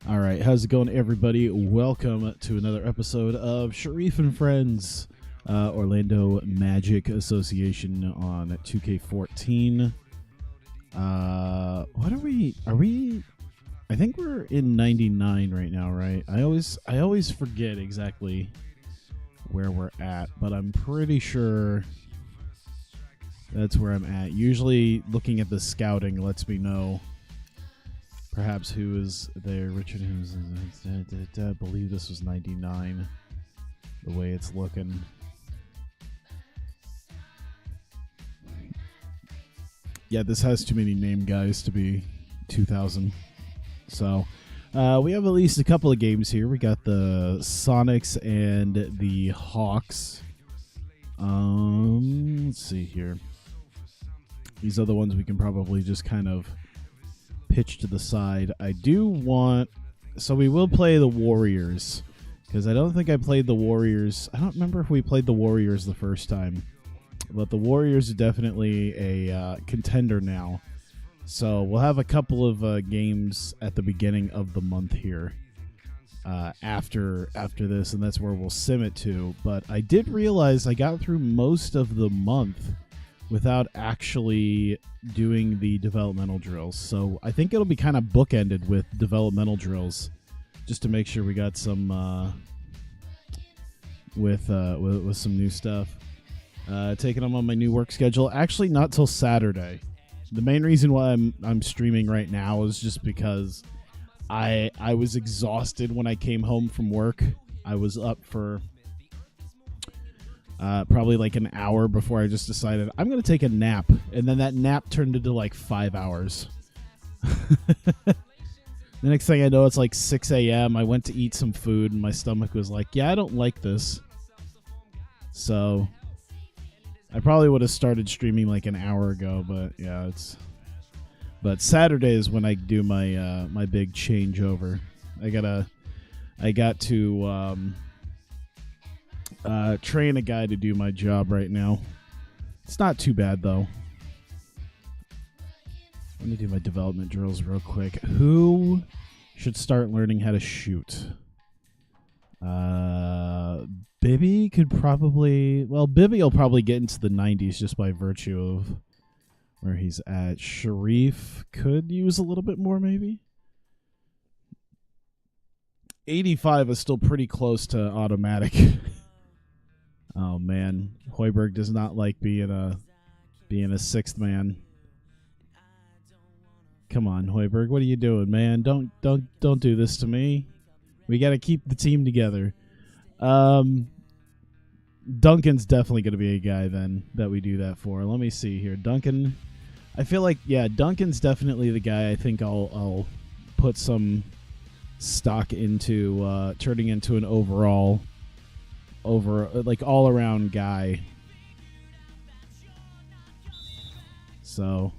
All right, how's it going, everybody? Welcome to another episode of Sharif and Friends, Orlando Magic Association on 2K14. What are we? I think we're in 99 right now, right? I always forget exactly where we're at, but I'm pretty sure that's where I'm at. Usually, looking at the scouting lets me know. Perhaps who is there? Richard, I believe this was 99. The way it's looking. Yeah, this has too many name guys to be 2000. So, we have at least a couple of games here. We got the Sonics and the Hawks. Let's see here. These are the ones we can probably just kind of pitch to the side. I do want, so we will play the Warriors, because I don't think I played the Warriors. I don't remember if we played the Warriors the first time, but the Warriors are definitely a contender now. So we'll have a couple of games at the beginning of the month here after this, and that's where we'll sim it to. But I did realize I got through most of the month without actually doing the developmental drills. So I think it'll be kind of bookended with developmental drills, just to make sure we got some with some new stuff. Taking them on my new work schedule. Actually, not till Saturday. The main reason why I'm streaming right now is just because I was exhausted when I came home from work. I was up for probably like an hour before I just decided I'm going to take a nap. And then that nap turned into like 5 hours. The next thing I know, it's like 6 a.m. I went to eat some food and my stomach was like, yeah, I don't like this. So I probably would have started streaming like an hour ago, but yeah, but Saturday is when I do my my big changeover. I got to train a guy to do my job right now. It's not too bad, though. Let me do my development drills real quick. Who should start learning how to shoot? Bibby could probably... Well, Bibby will probably get into the 90s just by virtue of where he's at. Sharif could use a little bit more, maybe. 85 is still pretty close to automatic. Oh man, Hoiberg does not like being a sixth man. Come on, Hoiberg, what are you doing, man? Don't do this to me. We got to keep the team together. Duncan's definitely going to be a guy then that we do that for. Let me see here, Duncan. I feel like Duncan's definitely the guy. I think I'll put some stock into turning into an all around guy. So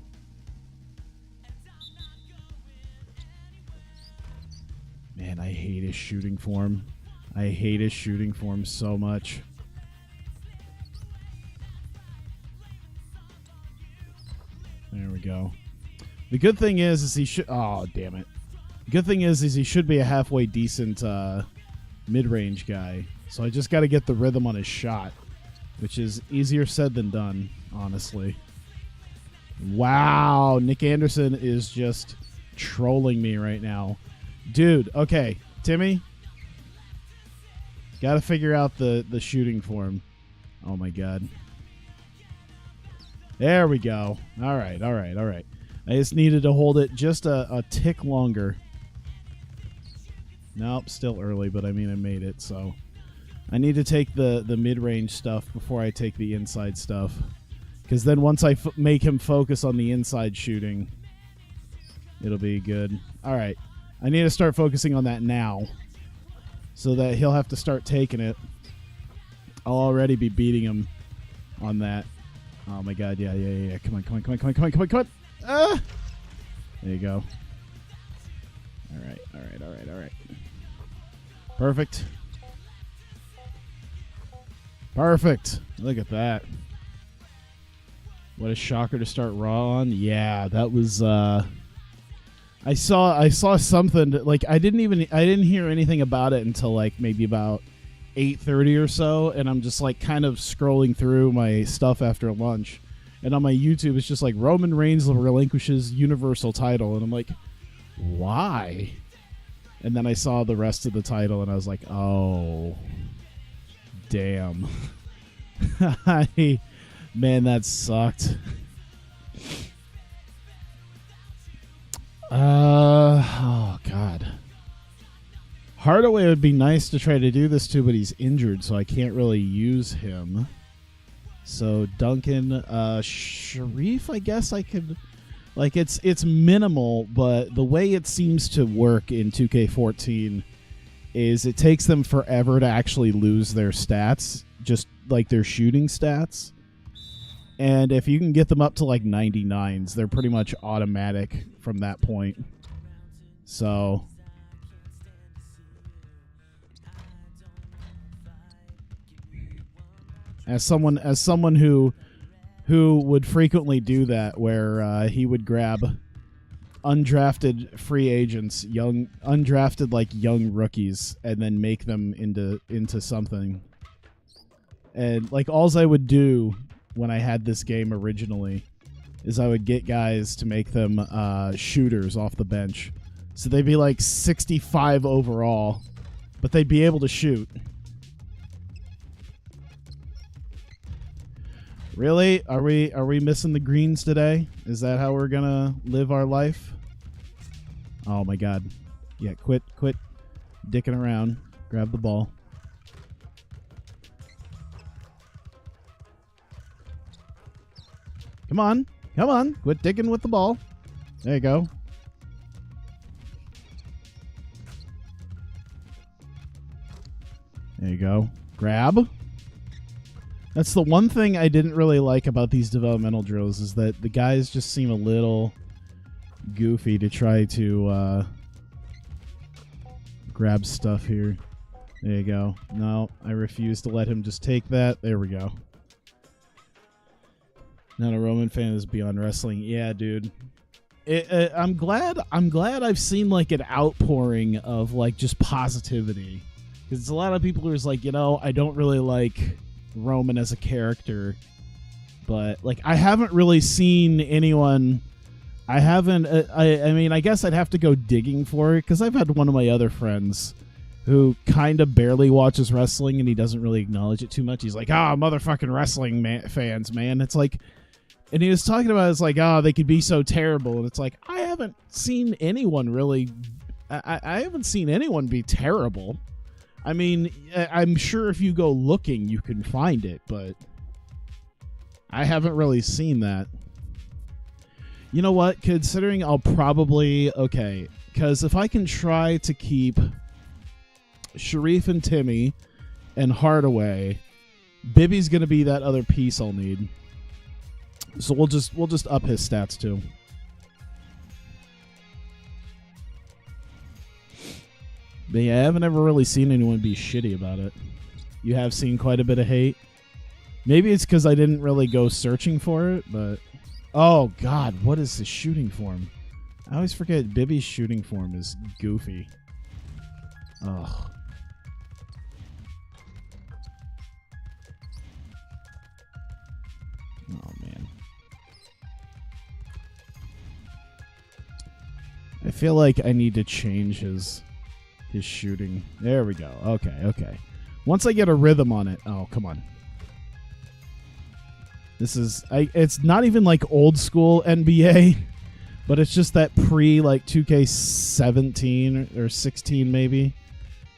man, I hate his shooting form. I hate his shooting form so much. There we go. The good thing is he should... Oh, damn it. The good thing is he should be a halfway decent mid-range guy. So I just got to get the rhythm on his shot, which is easier said than done, honestly. Wow, Nick Anderson is just trolling me right now. Dude, okay, Timmy, got to figure out the shooting form. Oh, my God. There we go. All right. I just needed to hold it just a tick longer. Nope, still early, but I mean, I made it, so... I need to take the mid-range stuff before I take the inside stuff. Because then once I make him focus on the inside shooting, it'll be good. All right. I need to start focusing on that now so that he'll have to start taking it. I'll already be beating him on that. Oh, my God. Yeah. Come on. Ah! There you go. All right. Perfect. Look at that. What a shocker to start Raw on. Yeah, that was I saw something like I didn't hear anything about it until like maybe about 8:30 or so, and I'm just like kind of scrolling through my stuff after lunch, and on my YouTube it's just like Roman Reigns relinquishes Universal title, and I'm like, why? And then I saw the rest of the title, and I was like, oh, damn. Man, that sucked. Oh, God. Hardaway would be nice to try to do this to, but he's injured, so I can't really use him. So Duncan, Sharif, I guess I could... Like, it's minimal, but the way it seems to work in 2K14 is it takes them forever to actually lose their stats, just like their shooting stats. And if you can get them up to like 99s, they're pretty much automatic from that point. So as someone who would frequently do that, where he would grab undrafted free agents, undrafted like young rookies, and then make them into something. And like alls I would do when I had this game originally is I would get guys to make them shooters off the bench. So they'd be like 65 overall, but they'd be able to shoot. Really? Are we missing the greens today? Is that how we're gonna live our life? Oh my god. Yeah, quit dicking around. Grab the ball. Come on. Come on. Quit dicking with the ball. There you go. There you go. Grab. That's the one thing I didn't really like about these developmental drills, is that the guys just seem a little goofy to try to grab stuff here. There you go. No, I refuse to let him just take that. There we go. Not a Roman fan is beyond wrestling. Yeah, dude. I'm glad I've seen like an outpouring of like just positivity, because it's a lot of people who's like, I don't really like Roman as a character, but like I haven't really seen anyone. I mean, I guess I'd have to go digging for it, because I've had one of my other friends who kind of barely watches wrestling, and he doesn't really acknowledge it too much. He's like, motherfucking wrestling fans, man. It's like, and he was talking about, it's like, they could be so terrible, and it's like, I haven't seen anyone really. I haven't seen anyone be terrible. I mean, I'm sure if you go looking, you can find it, but I haven't really seen that. You know what? Considering I'll probably... Okay, because if I can try to keep Sharif and Timmy and Hardaway, Bibby's going to be that other piece I'll need. So we'll just up his stats too. But yeah, I haven't ever really seen anyone be shitty about it. You have seen quite a bit of hate. Maybe it's because I didn't really go searching for it, but... Oh, God, what is the shooting form? I always forget Bibby's shooting form is goofy. Ugh. Oh, man. I feel like I need to change his shooting. There we go. Okay. Once I get a rhythm on it. Oh, come on. This is... it's not even like old school NBA, but it's just that like 2K17 or 16 maybe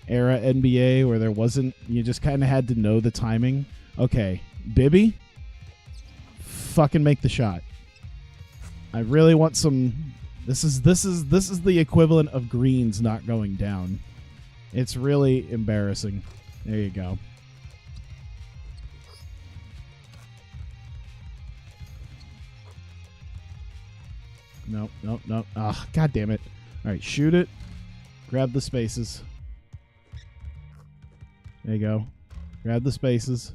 era NBA where there wasn't... You just kind of had to know the timing. Okay. Bibby, fucking make the shot. I really want some... This is the equivalent of greens not going down. It's really embarrassing. There you go. Nope. Ah, God damn it. All right, shoot it. Grab the spaces. There you go. Grab the spaces.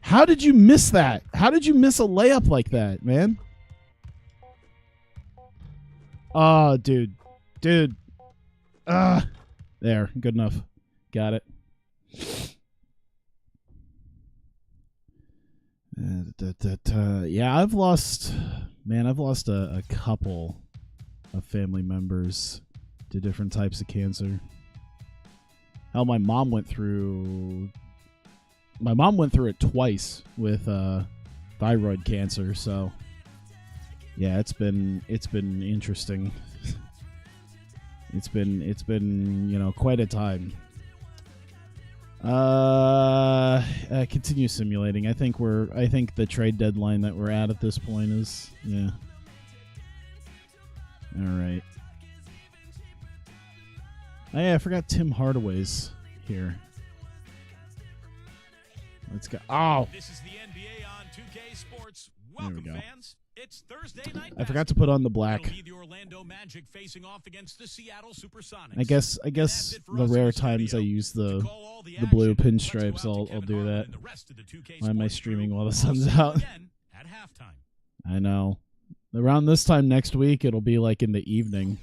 How did you miss that? How did you miss a layup like that, man? Oh, dude. Dude. There. Good enough. Got it. Yeah, I've lost a couple of family members to different types of cancer. Hell, my mom went through it twice with thyroid cancer, so yeah, it's been interesting. It's been quite a time. Continue simulating. I think the trade deadline that we're at this point is, yeah. All right. Oh, yeah, I forgot Tim Hardaway's here. Let's go. Oh. This is the NBA on 2K Sports. Welcome, there we go. Fans. It's Thursday night. I forgot to put on the black. The Orlando Magic facing off against the Seattle Supersonics. I guess the rare times I use the blue pinstripes, I'll do that. Why am I streaming while the sun's out? I know. Around this time next week, it'll be like in the evening.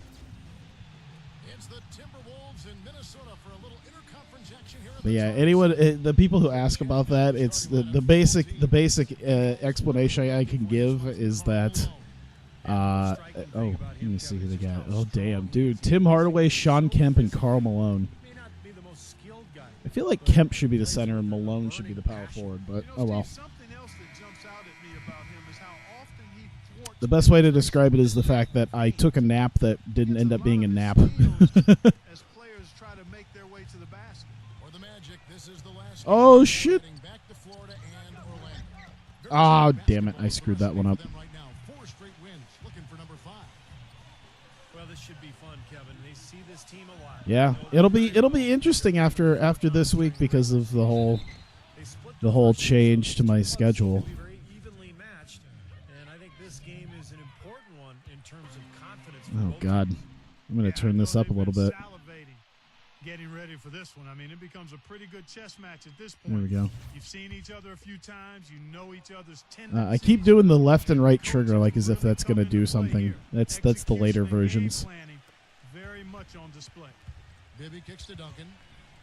But yeah, the people who ask about that, it's the basic explanation I can give is that, oh, let me see who they got. Oh, damn, dude, Tim Hardaway, Sean Kemp, and Karl Malone. I feel like Kemp should be the center and Malone should be the power forward, but oh well. The best way to describe it is the fact that I took a nap that didn't end up being a nap. Oh, shit. Oh, damn it. I screwed that one up. Yeah, it'll be interesting after this week because of the whole change to my schedule. Oh, God. I'm going to turn this up a little bit. Getting ready for this one. I mean, it becomes a pretty good chess match at this point. There we go. You've seen each other a few times. You know each other's tendencies. I keep doing the left and right trigger like as if that's going to do something. That's the later versions. Very much on display. Bibby kicks to Duncan.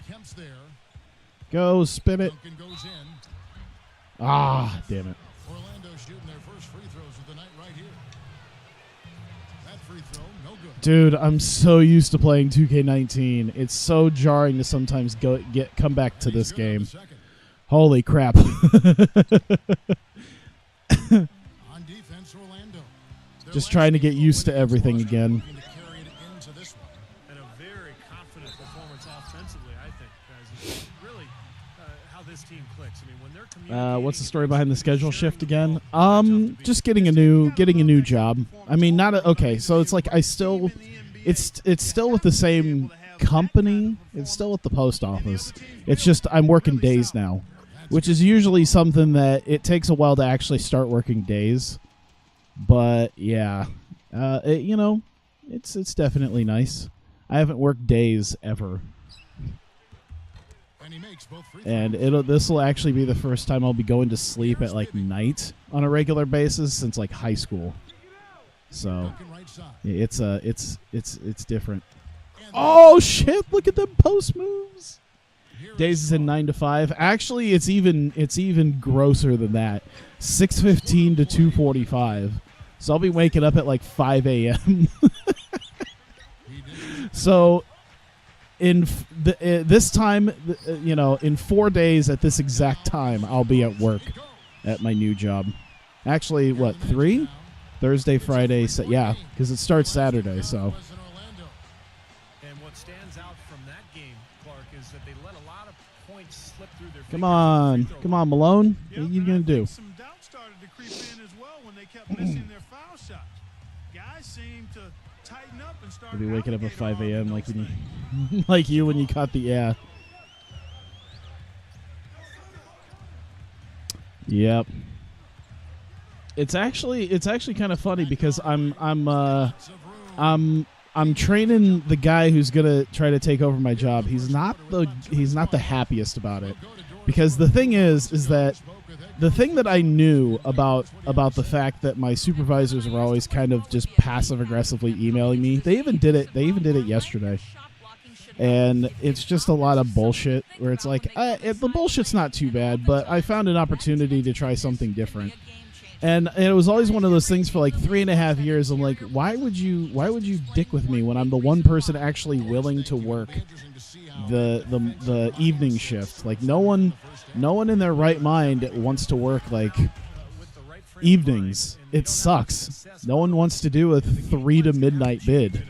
Kemp's there. Go, spin it. Duncan goes in. Ah, damn it. Orlando shooting their first free throws of the night right here. That free throw, no good. Dude, I'm so used to playing 2K19. It's so jarring to sometimes come back to this game. Holy crap. On defense, Orlando. Just trying to get used to everything again. And a very confident performance offensively, I think, guys. Really how this team clicks. I mean, when they're communicating, what's the story behind the schedule shift again? Just getting a new job. I mean, okay, so it's like it's still with the same company. It's still with the post office. It's just I'm working days now, which is usually something that it takes a while to actually start working days. But yeah, it's definitely nice. I haven't worked days ever. And this will actually be the first time I'll be going to sleep at like night on a regular basis since like high school. So it's different. Oh shit! Look at them post moves. Days is in 9 to 5. Actually, it's even grosser than that. 6:15 to 2:45. So I'll be waking up at like 5 a.m. So in this time, in 4 days at this exact time, I'll be at work at my new job. Actually, what, 3? Thursday, Friday, yeah, because it starts Saturday, so. And what stands out from that game, Clark, is that they let a lot of points slip through their Come on, Malone. What are you going to do? Some doubt started to creep in as well when they kept missing their foul shots. Guys seem to tighten up and start. You'll be waking up at 5 a.m. like when you caught the Yep. It's actually kind of funny because I'm training the guy who's gonna try to take over my job. He's not the happiest about it Because the thing is that the thing that I knew about the fact that my supervisors were always kind of just passive aggressively emailing me. They even did it yesterday. And it's just a lot of bullshit where it's like, the bullshit's not too bad, but I found an opportunity to try something different. And it was always one of those things for like 3.5 years. I'm like, why would you dick with me when I'm the one person actually willing to work the evening shift? Like no one in their right mind wants to work like evenings. It sucks. No one wants to do a 3 to midnight bid.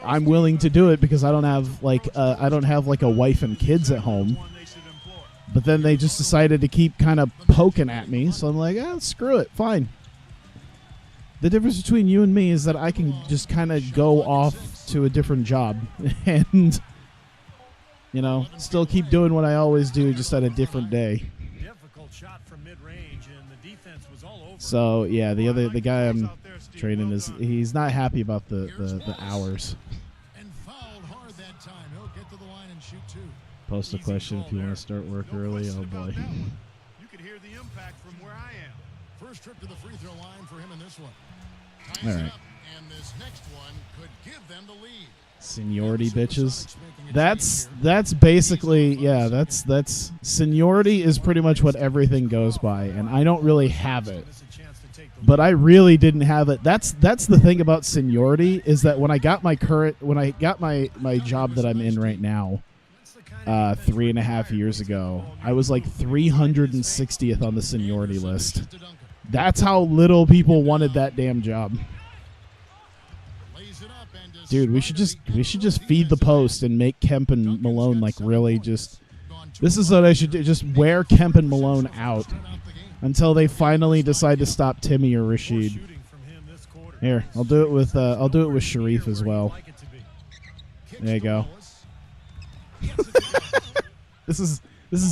I'm willing to do it because I don't have like a wife and kids at home. But then they just decided to keep kind of poking at me, so I'm like, screw it, fine. The difference between you and me is that I can just kind of go off to a different job and, still keep doing what I always do, just at a different day. So yeah, the guy I'm training he's not happy about the hours. Post a question if you want to start work early. Oh boy. You could hear the impact from where I am. First trip to the free throw line for him in this one. All right. And this next one could give them the lead. Seniority bitches. That's basically that's seniority is pretty much what everything goes by, and I don't really have it. But I really didn't have it. That's the thing about seniority is that when I got my job that I'm in right now, 3.5 years ago, I was like 360th on the seniority list. That's how little people wanted that damn job. Dude, we should just feed the post and make Kemp and Malone like really just. This is what I should do. Just wear Kemp and Malone out until they finally decide to stop Timmy or Rashid. Here, I'll do it with Sharif as well. There you go. This is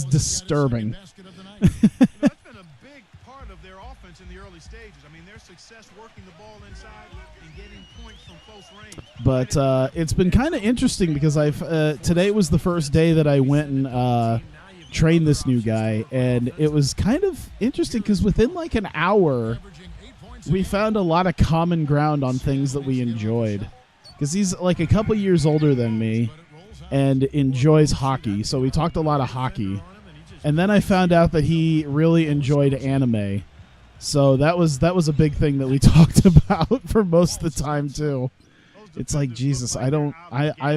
disturbing. That's been a big part of their offense in the early stages. I mean, their success working the ball inside and getting points from close range. But it's been kind of interesting because today was the first day that I went and trained this new guy, and it was kind of interesting because within like an hour, we found a lot of common ground on things that we enjoyed. Because he's like a couple years older than me and enjoys hockey, so we talked a lot of hockey. And then I found out that he really enjoyed anime, so that was a big thing that we talked about for most of the time too. It's like, Jesus, I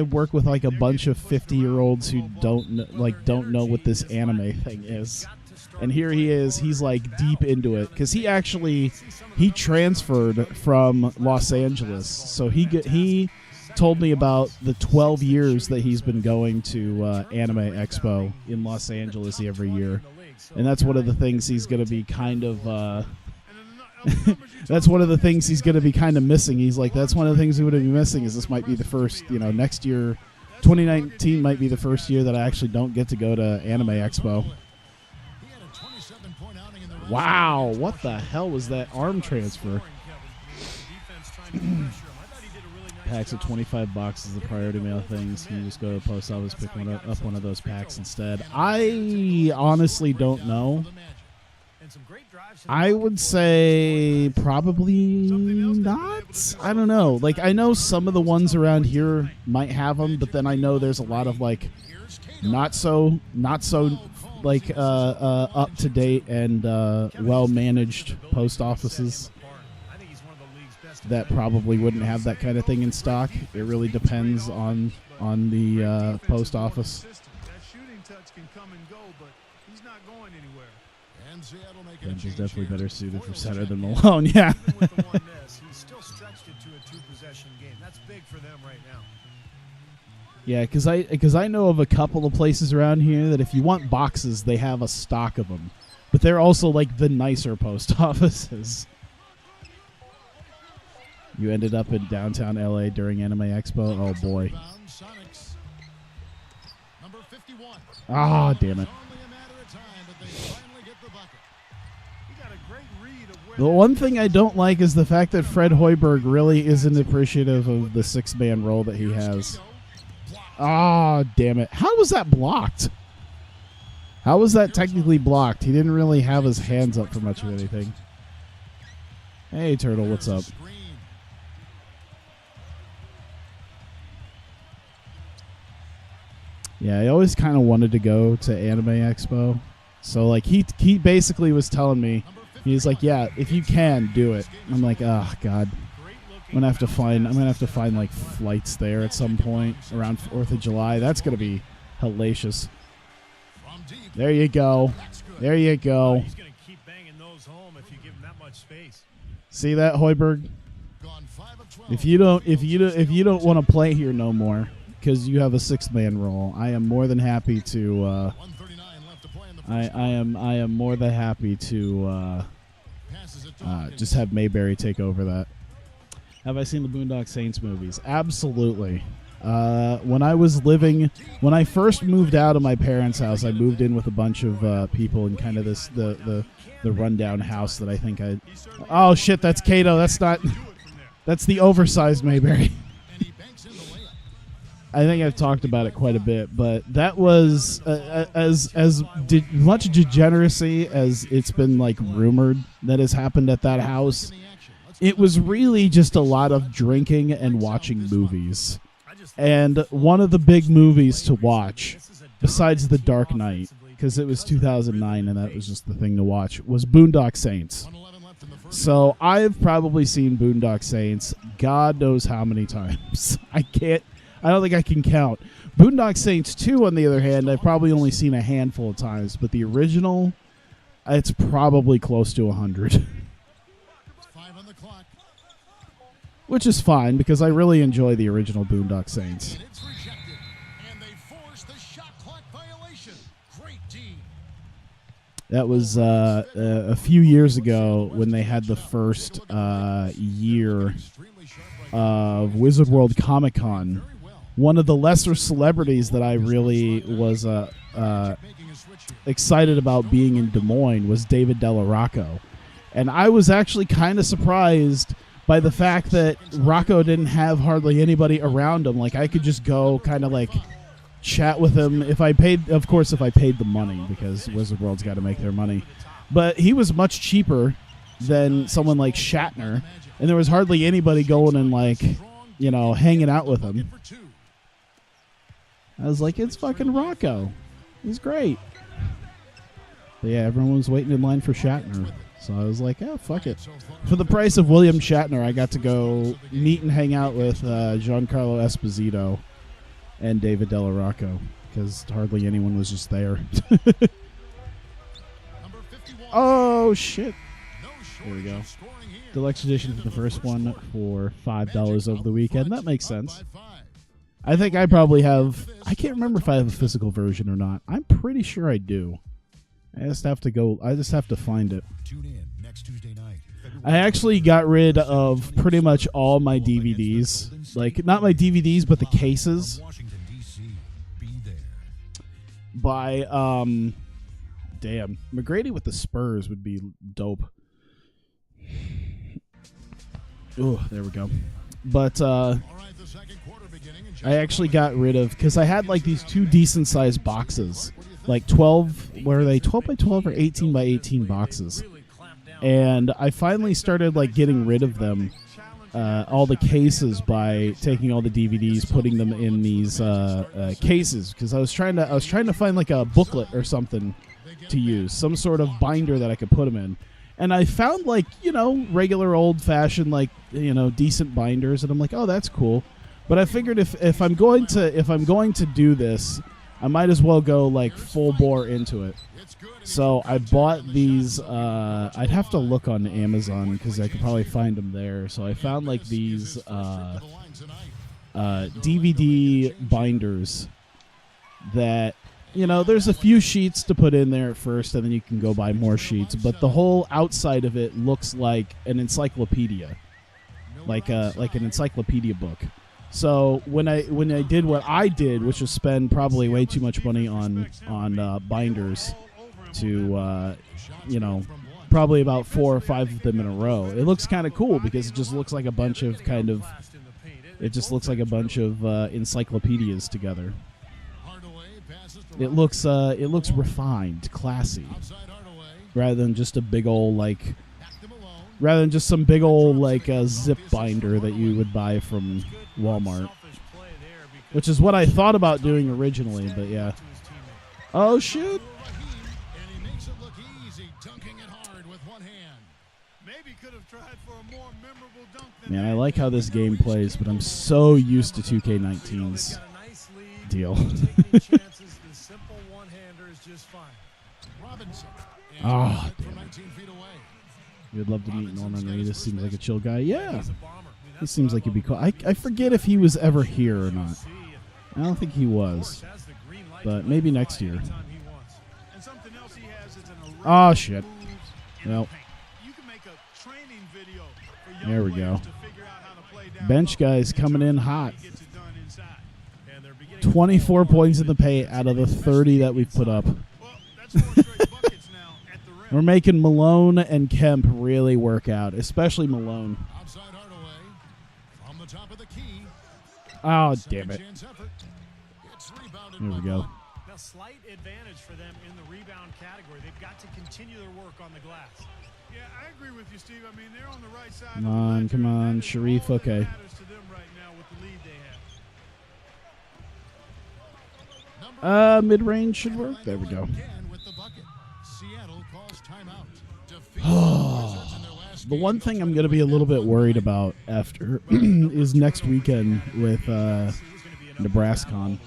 work with like a bunch of 50-year-olds who don't know what this anime thing is, and here he is. He's like deep into it because he transferred from Los Angeles, so he told me about the 12 years that he's been going to Anime Expo in Los Angeles every year, and that's one of the things he's going to be kind of that's one of the things he's going to be kind of missing. He's like, that's one of the things we would be missing is this might be the first, next year, 2019 might be the first year that I actually don't get to go to Anime Expo. Wow, what the hell was that arm transfer? Packs of $25 is the priority mail things. You can just go to the post office, pick up one of those packs instead. I honestly don't know. I would say probably not. I don't know. Like, I know some of the ones around here might have them, but then I know there's a lot of like not so like up to date and well managed post offices that probably wouldn't have that kind of thing in stock. It really depends on the post office. That shooting touch can come and go, but he's not going anywhere. Bench is definitely better suited for center than Malone. Yeah. With the one miss, he's still stretched it to a two-possession game. That's big for them right now. Yeah, because I know of a couple of places around here that if you want boxes, they have a stock of them, but they're also like the nicer post offices. You ended up in downtown LA during Anime Expo. Oh boy. Ah, damn it. The one thing I don't like is the fact that Fred Hoiberg really isn't appreciative of the 6-man role that he has. Ah, damn it. How was that blocked? How was that technically blocked? He didn't really have his hands up for much of anything. Hey, Turtle, what's up? Yeah, I always kind of wanted to go to Anime Expo. So, like, he basically was telling me, he's like, yeah, if you can, do it. I'm like, oh, God. I'm gonna have to find like flights there at some point around 4th of July. That's gonna be hellacious. There you go. There you go. He's going to keep banging those home if you give him that much space. See that, Hoiberg? If you don't want to play here no more because you have a 6-man role, I am more than happy to. I am more than happy to just have Mayberry take over that. Have I seen the Boondock Saints movies? Absolutely. When I first moved out of my parents' house, I moved in with a bunch of people in kind of the rundown house that I think I. Oh shit! That's Kato. That's not. That's the oversized Mayberry. I think I've talked about it quite a bit, but that was much degeneracy as it's been like rumored that has happened at that house. It was really just a lot of drinking and watching movies. And one of the big movies to watch, besides The Dark Knight, because it was 2009 and that was just the thing to watch, was Boondock Saints. So I've probably seen Boondock Saints God knows how many times. I don't think I can count. Boondock Saints 2, on the other hand, I've probably only seen a handful of times, but the original, it's probably close to 100. Which is fine, because I really enjoy the original Boondock Saints. That was a few years ago when they had the first year of Wizard World Comic Con. One of the lesser celebrities that I really was excited about being in Des Moines was David Delarocco. And I was actually kind of surprised by the fact that Rocco didn't have hardly anybody around him. Like, I could just go kind of like chat with him if I paid the money, because Wizard World's got to make their money. But he was much cheaper than someone like Shatner, and there was hardly anybody going and like, hanging out with him. I was like, it's fucking Rocco. He's great. But yeah, everyone was waiting in line for Shatner. So I was like, oh, fuck it. For the price of William Shatner, I got to go meet and hang out with Giancarlo Esposito and David Delarocco, because hardly anyone was just there. Oh, shit. There we go. Deluxe edition for the first one for $5 over the weekend. That makes sense. I think I probably have... I can't remember if I have a physical version or not. I'm pretty sure I do. I just have to find it. Tune in next Tuesday night. I actually got rid of pretty much all my DVDs. Like, not my DVDs, but the cases. By, damn. McGrady with the Spurs would be dope. Oh, there we go. But, I actually got rid of, because I had like these 2 decent sized boxes. Like 12, were they 12 by 12 or 18 by 18 boxes? And I finally started like getting rid of them, all the cases, by taking all the DVDs, putting them in these cases, because I was trying to find like a booklet or something to use, some sort of binder that I could put them in. And I found like, regular old fashioned like, decent binders, and I'm like, oh, that's cool. But I figured if I'm going to do this, I might as well go like full bore into it. So I bought these. I'd have to look on Amazon because I could probably find them there. So I found like these DVD binders that, there's a few sheets to put in there at first, and then you can go buy more sheets. But the whole outside of it looks like an encyclopedia, like an encyclopedia book. So when I did what I did, which was spend probably way too much money on binders, to probably about 4 or 5 of them in a row, it looks kind of cool because it just looks like a bunch of encyclopedias together. It looks refined, classy, rather than just a big old rather than just some big old zip binder that you would buy from Walmart, which is what I thought about doing originally. But yeah. Oh shoot! And he makes it look easy, dunking it hard with one hand. Maybe could have tried for a more memorable dunk than Man, I like how this game plays, but I'm so used to 2K19's deal. taking chances. The simple one-hander is just fine. Robinson. Oh, From 19 feet away. You'd love to meet Norman Reedus. Seems like a chill guy. Yeah, he seems like he'd be cool. I forget if he was ever here or not. I don't think he was, but maybe next year. Oh shit! Well, there we go. Bench guys coming in hot. 24 points in the paint out of the 30 that we've put up. We're making Malone and Kemp really work out, especially Malone. Outside Hardaway. From the top of the key. Oh, damn it. Chance effort. It's rebounded There we by go. Malone. Now, slight advantage for them in the rebound category. They've got to continue their work on the glass. Yeah, I agree with you, Steve. I mean, they're on the right side. Come on, come on. Sharif, okay. Matters to them right now with the lead they have. Mid-range should work. There we go. Again with the bucket. Seattle calls timeout. Defeats the Wizards in their last The game. one thing I'm going to be a little bit worried about after is next weekend with NebraskaCon.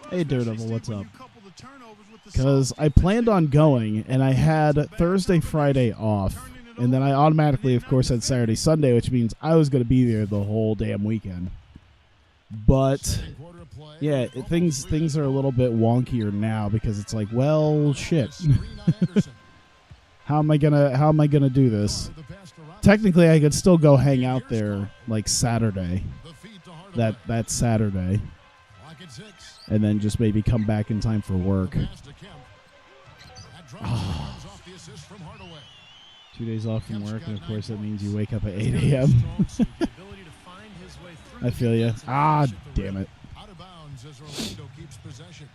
Hey, Daredevil, what's up? Because I planned on going, and I had Thursday, Friday off, and then I automatically, of course, had Saturday, Sunday, which means I was going to be there the whole damn weekend. But Quarter of play. yeah, things are a little bit wonkier now because it's like, well, shit. Screen on Anderson. How am I gonna do this? The pass to Robinson. Technically, I could still go hang out there like Saturday, The feed to Hardaway. that Saturday, Clock at 6. and then just maybe come back in time for work. Pass to Kemp. That drop comes off the assist from Hardaway. 2 days off from work, and of course that means you wake up at 8 a.m. I feel you. Ah, damn it. Out of bounds as Orlando keeps possession.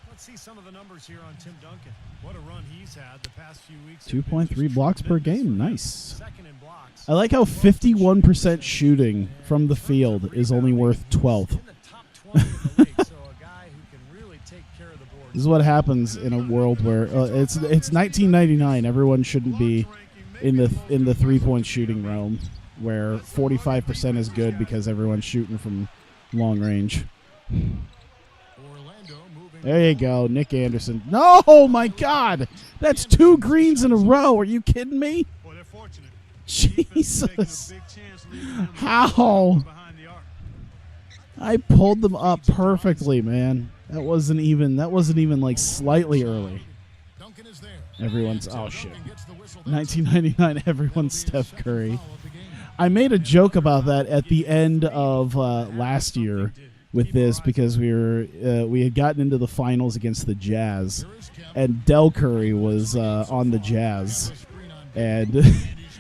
Let's see some of the numbers here on Tim Duncan. What a run he's had the past few weeks. 2.3 blocks per game. Nice. Second in blocks. I like how 51% shooting from the field is only worth 12th. In the top 20 in the league, so a guy who can really take care of the board. This is what happens in a world where it's 1999. Everyone shouldn't be in the 3-point shooting realm, where 45% is good because everyone's shooting from long range. Orlando moving. There you go, Nick Anderson. No, my God, that's 2 greens in a row. Are you kidding me? Well, they're fortunate. Jesus, Big chance leaving them how? behind the arc. I pulled them up perfectly, man. That wasn't even like slightly early. Duncan is there. Everyone's shit. Duncan gets the whistle. 1999, everyone's Steph Curry. Foul of the game. I made a joke about that at the end of last year with this because we had gotten into the finals against the Jazz, and Del Curry was on the Jazz, and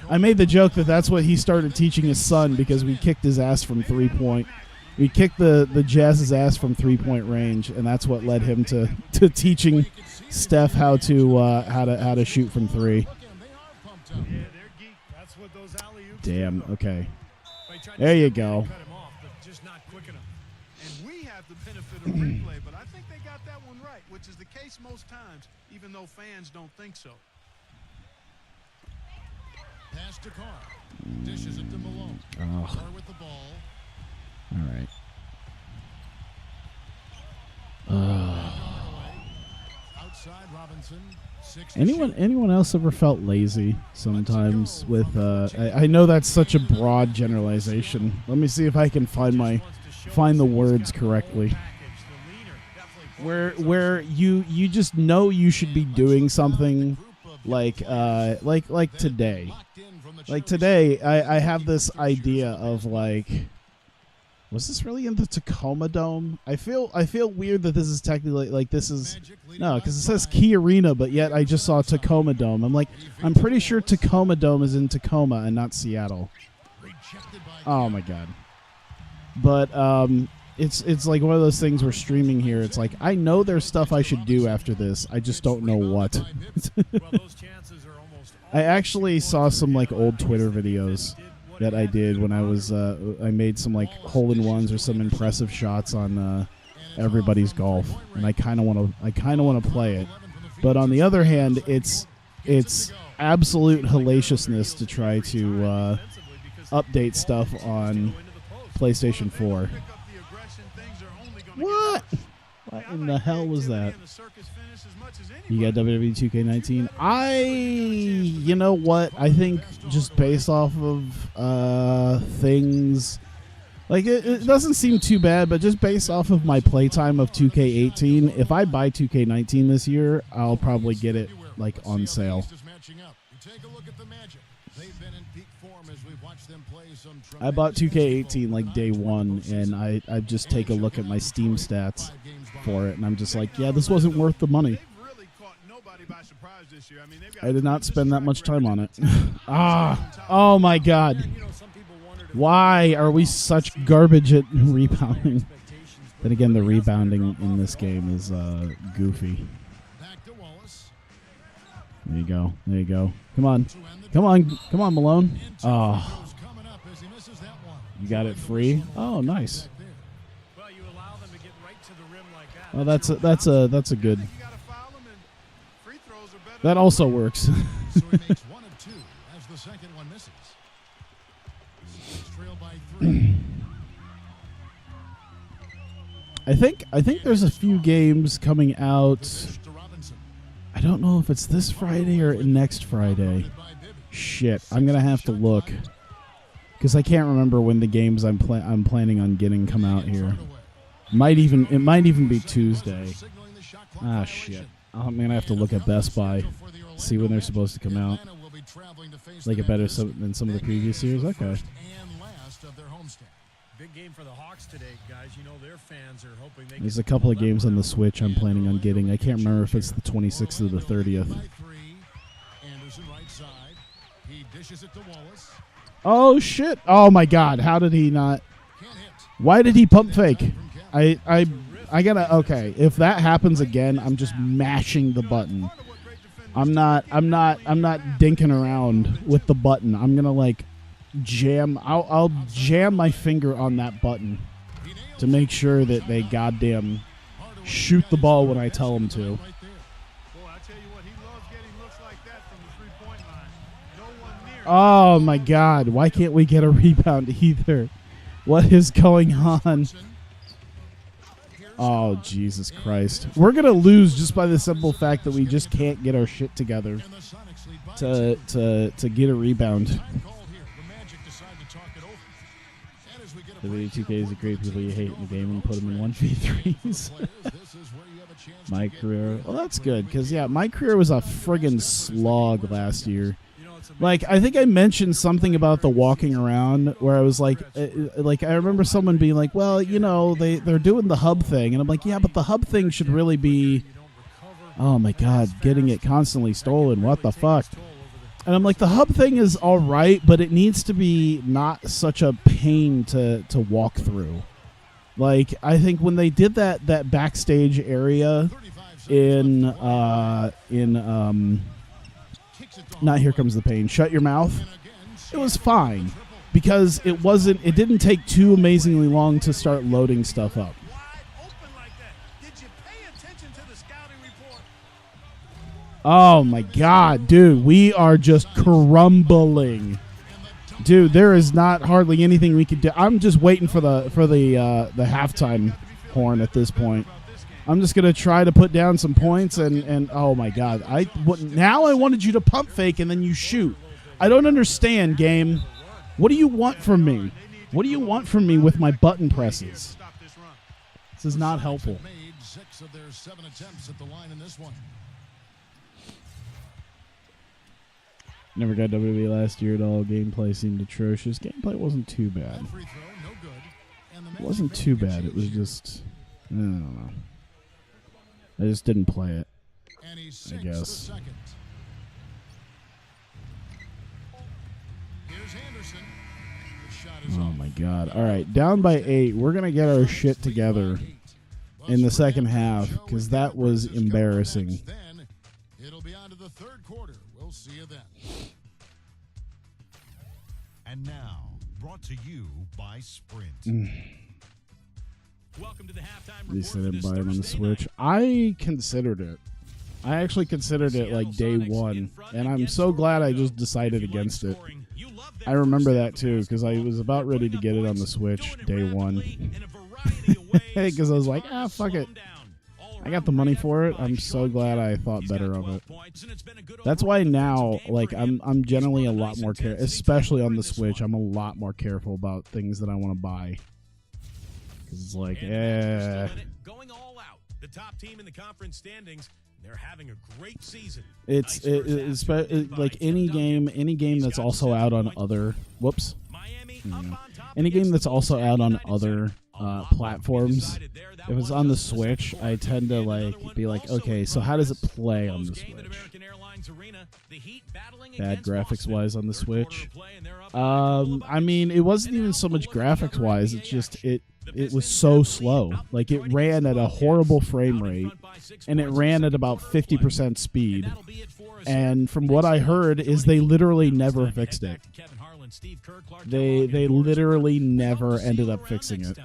I made the joke that that's what he started teaching his son because we kicked his ass from 3-point. We kicked the Jazz's ass from 3-point range, and that's what led him to teaching Steph how to shoot from 3. Look at 'em, they are pumped up. Yeah, they're geek. That's what those alley-oops Damn. do. Okay. They tried to There you step in and go. cut him off, but just not quick enough. And we have the benefit of replay, but I think they got that one right, which is the case most times, even though fans don't think so. Pass to Carr. Dishes it to Malone. Oh, Carr with the ball. all right. Outside Robinson. 6 Anyone else ever felt lazy sometimes with I know that's such a broad generalization. Let me see if I can find the words correctly. Where you just know you should be doing something like today. Like today I have this idea of like, was this really in the Tacoma Dome? I feel weird that this is technically like this is no, because it says Key Arena, but yet I just saw Tacoma Dome. I'm like, I'm pretty sure Tacoma Dome is in Tacoma and not Seattle. Oh my God. But it's like one of those things where streaming here, it's like I know there's stuff I should do after this. I just don't know what. I actually saw some like old Twitter videos that I did when I was I made some like hole-in-ones or some impressive shots on everybody's golf, and I kind of want to play it. But on the other hand, it's absolute hellaciousness to try to update stuff on PlayStation 4. What? What in the hell was that? You got WWE 2K19? You know what? I think just based off of things, like it doesn't seem too bad, but just based off of my playtime of 2K18, if I buy 2K19 this year, I'll probably get it like on sale. I bought 2K18 like day one, and I just take a look at my Steam stats for it, and I'm just like, yeah, this wasn't worth the money. I did not spend that much time on it. Oh my God. Why are we such garbage at rebounding? Then again, the rebounding in this game is goofy. There you go. There you go. Come on. Come on. Come on, Malone. Oh. You got it free? Oh, nice. Well, that's a good. That also works. So he makes one of two as the second one misses. Trail by 3. I think there's a few games coming out. I don't know if it's this Friday or next Friday. Shit, I'm gonna have to look because I can't remember when the games I'm planning on getting come out here. It might even be Tuesday. Ah, shit. I'm gonna have to look at Best Buy, see when they're supposed to come out. Like it better than some of the previous years. Okay. Big game for the Hawks today, guys. You know their fans are hoping they There's a couple of games on the Switch I'm planning on getting. I can't remember if it's the 26th or the 30th. Oh shit! Oh my God! How did he not? Why did he pump fake? I gotta. Okay, if that happens again, I'm just mashing the button. I'm not dinking around with the button. I'm gonna like jam. I'll jam my finger on that button to make sure that they goddamn shoot the ball when I tell them to. Oh my God! Why can't we get a rebound either? What is going on? Oh, Jesus Christ. We're going to lose just by the simple fact that we just can't get our shit together to get a rebound. The video 2K is a great people you hate in the game and put them in 1v3s. My career. Well, that's good because, yeah, my career was a friggin' slog last year. Like, I think I mentioned something about the walking around where I was like I remember someone being like, well, you know, they're doing the hub thing. And I'm like, yeah, but the hub thing should really be, oh, my God, getting it constantly stolen. What the fuck? And I'm like, the hub thing is all right, but it needs to be not such a pain to walk through. Like, I think when they did that backstage area in not Here Comes the Pain, Shut Your Mouth, it was fine because it didn't take too amazingly long to start loading stuff up. Oh my God, dude, we are just crumbling. Dude, there is not hardly anything we could do. I'm just waiting for the halftime horn at this point. I'm just gonna try to put down some points and oh my God, now I wanted you to pump fake and then you shoot. I don't understand, game. What do you want from me? What do you want from me with my button presses? This is not helpful. Never got WWE last year at all. Gameplay seemed atrocious. Gameplay wasn't too bad. It wasn't too bad. It was just, I don't know. I just didn't play it, I guess. Oh my God. All right, down by 8. We're going to get our shit together in the second half because that was embarrassing. Then it'll be on to the third quarter. We'll see you then. And now, brought to you by Sprint. Welcome to the halftime At least I report didn't for buy it on the Thursday Switch. night. I considered it. I actually considered it like day one, and I'm so glad I just decided against it. I remember that too because I was about ready to get it on the Switch day one. Hey, because I was like, fuck it. I got the money for it. I'm so glad I thought better of it. That's why now, like, I'm generally a lot more careful, especially on the Switch. I'm a lot more careful about things that I want to buy. Because it's like, Going all out. The top team in the conference standings. They're having a great season. It's like any game that's also out on other any game that's also out on other platforms. If it's on the Switch, I tend to like be like, okay, so how does it play on the Switch? Bad graphics wise on the Switch. I mean, it wasn't even so much graphics wise. It's just it was so slow. Like it ran at a horrible frame rate, and it ran at about 50% speed. And from what I heard, is they literally never fixed it. They literally never ended up fixing it.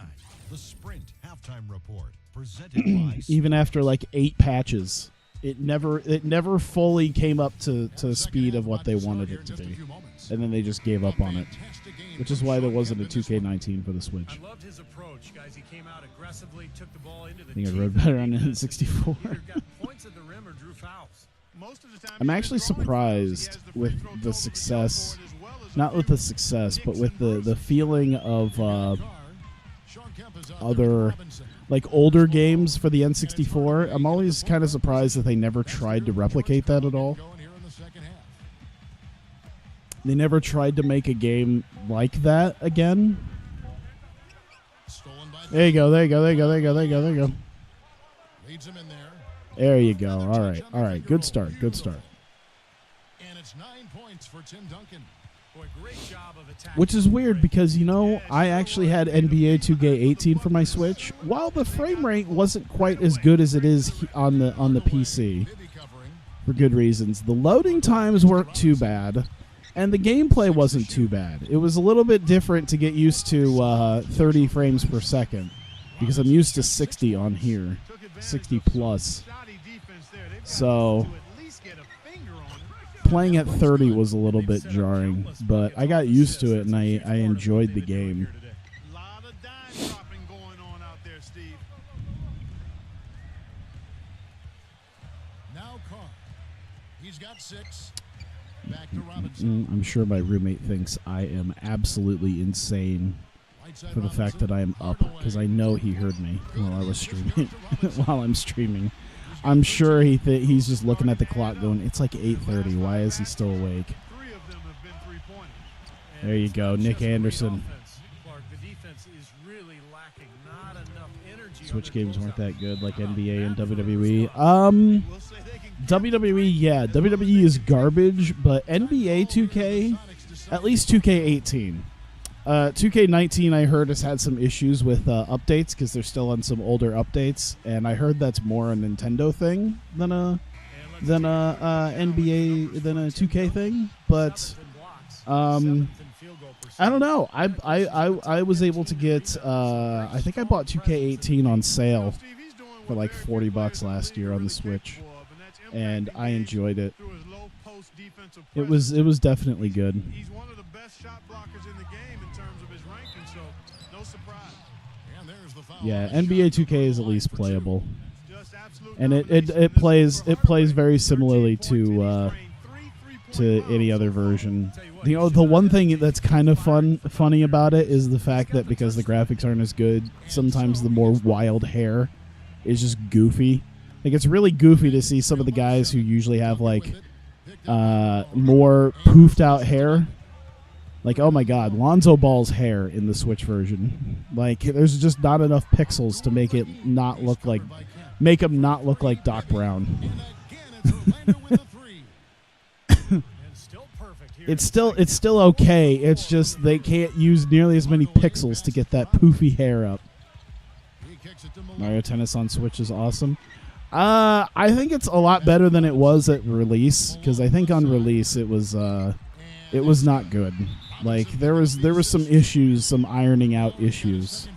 The Sprint halftime report presented by Even after like 8 patches, it never fully came up to the speed of what they wanted it to be. And then they just gave up on it, which is why there wasn't a 2K19 for the Switch. I loved his approach, guys. He came out aggressively, took the ball into the I think I rode better on N64. either got points at the rim or drew fouls. Most of the time I'm actually surprised with the success, not with the success, but with the feeling of other like older games for the N64. I'm always kind of surprised that they never tried to replicate that at all. They never tried to make a game like that again. There you go, there you go, there you go, there you go, there you go, there you go. Leads him in there. There you go. All right. Good start. Good start. And it's 9 points for Tim Duncan. Boy, great job of attacking. Which is weird because, you know, I actually had NBA 2K18 for my Switch. While the frame rate wasn't quite as good as it is on the PC, for good reasons, the loading times weren't too bad, and the gameplay wasn't too bad. It was a little bit different to get used to 30 frames per second because I'm used to 60 on here, 60 plus. So playing at 30 was a little bit jarring, but I got used to it and I enjoyed the game. A lot of dime dropping going on out there, Steve. Now Carr. He's got 6. Back to Robinson. I'm sure my roommate thinks I am absolutely insane for the fact that I am up, because I know he heard me while I was streaming. While I'm streaming, I'm sure he's just looking at the clock, going, "It's like 8:30. Why is he still awake?" 3 of them have been three-pointers. There you go, Nick Anderson. Clark, the defense is really lacking. Not enough energy. Switch games weren't that good like NBA and WWE. We'll say they can WWE, yeah, WWE is garbage, but NBA 2K, at least 2K18. 2K19, I heard, has had some issues with updates because they're still on some older updates, and I heard that's more a Nintendo thing than a NBA than a 2K thing. But I don't know. I was able to get I think I bought 2K18 on sale for like $40 last year on the Switch, and I enjoyed it. It was definitely good. He's one of the best shot blockers in the game in terms of his ranking, so no surprise. And there's the foul. Yeah, NBA 2K is at least playable, Just absolute and domination it this plays very similarly to any other version. The one thing that's kind of funny about it is the fact that because the graphics aren't as good, sometimes the more wild hair is just goofy. Like, it's really goofy to see some of the guys who usually have like more poofed out hair. Like, oh my God, Lonzo Ball's hair in the Switch version. Like, there's just not enough pixels to make him not look like Doc Brown. And still perfect here it's still okay. It's just they can't use nearly as many pixels to get that poofy hair up. Mario Tennis on Switch is awesome. I think it's a lot better than it was at release, because I think on release it was not good. Like there was some issues, some ironing out issues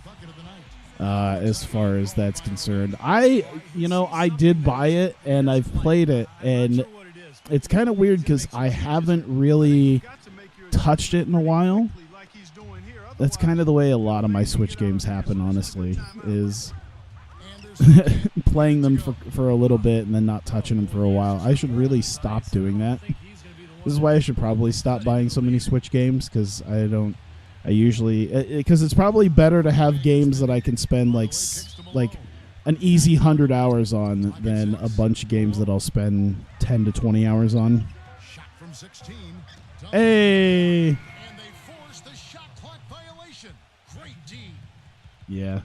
as far as that's concerned. I did buy it and I've played it, and it's kind of weird because I haven't really touched it in a while. That's kind of the way a lot of my Switch games happen, honestly, is playing them for a little bit and then not touching them for a while. I should really stop doing that. This is why I should probably stop buying so many Switch games, because because it's probably better to have games that I can spend like an easy 100 hours on than a bunch of games that I'll spend 10 to 20 hours on. Hey! Yeah.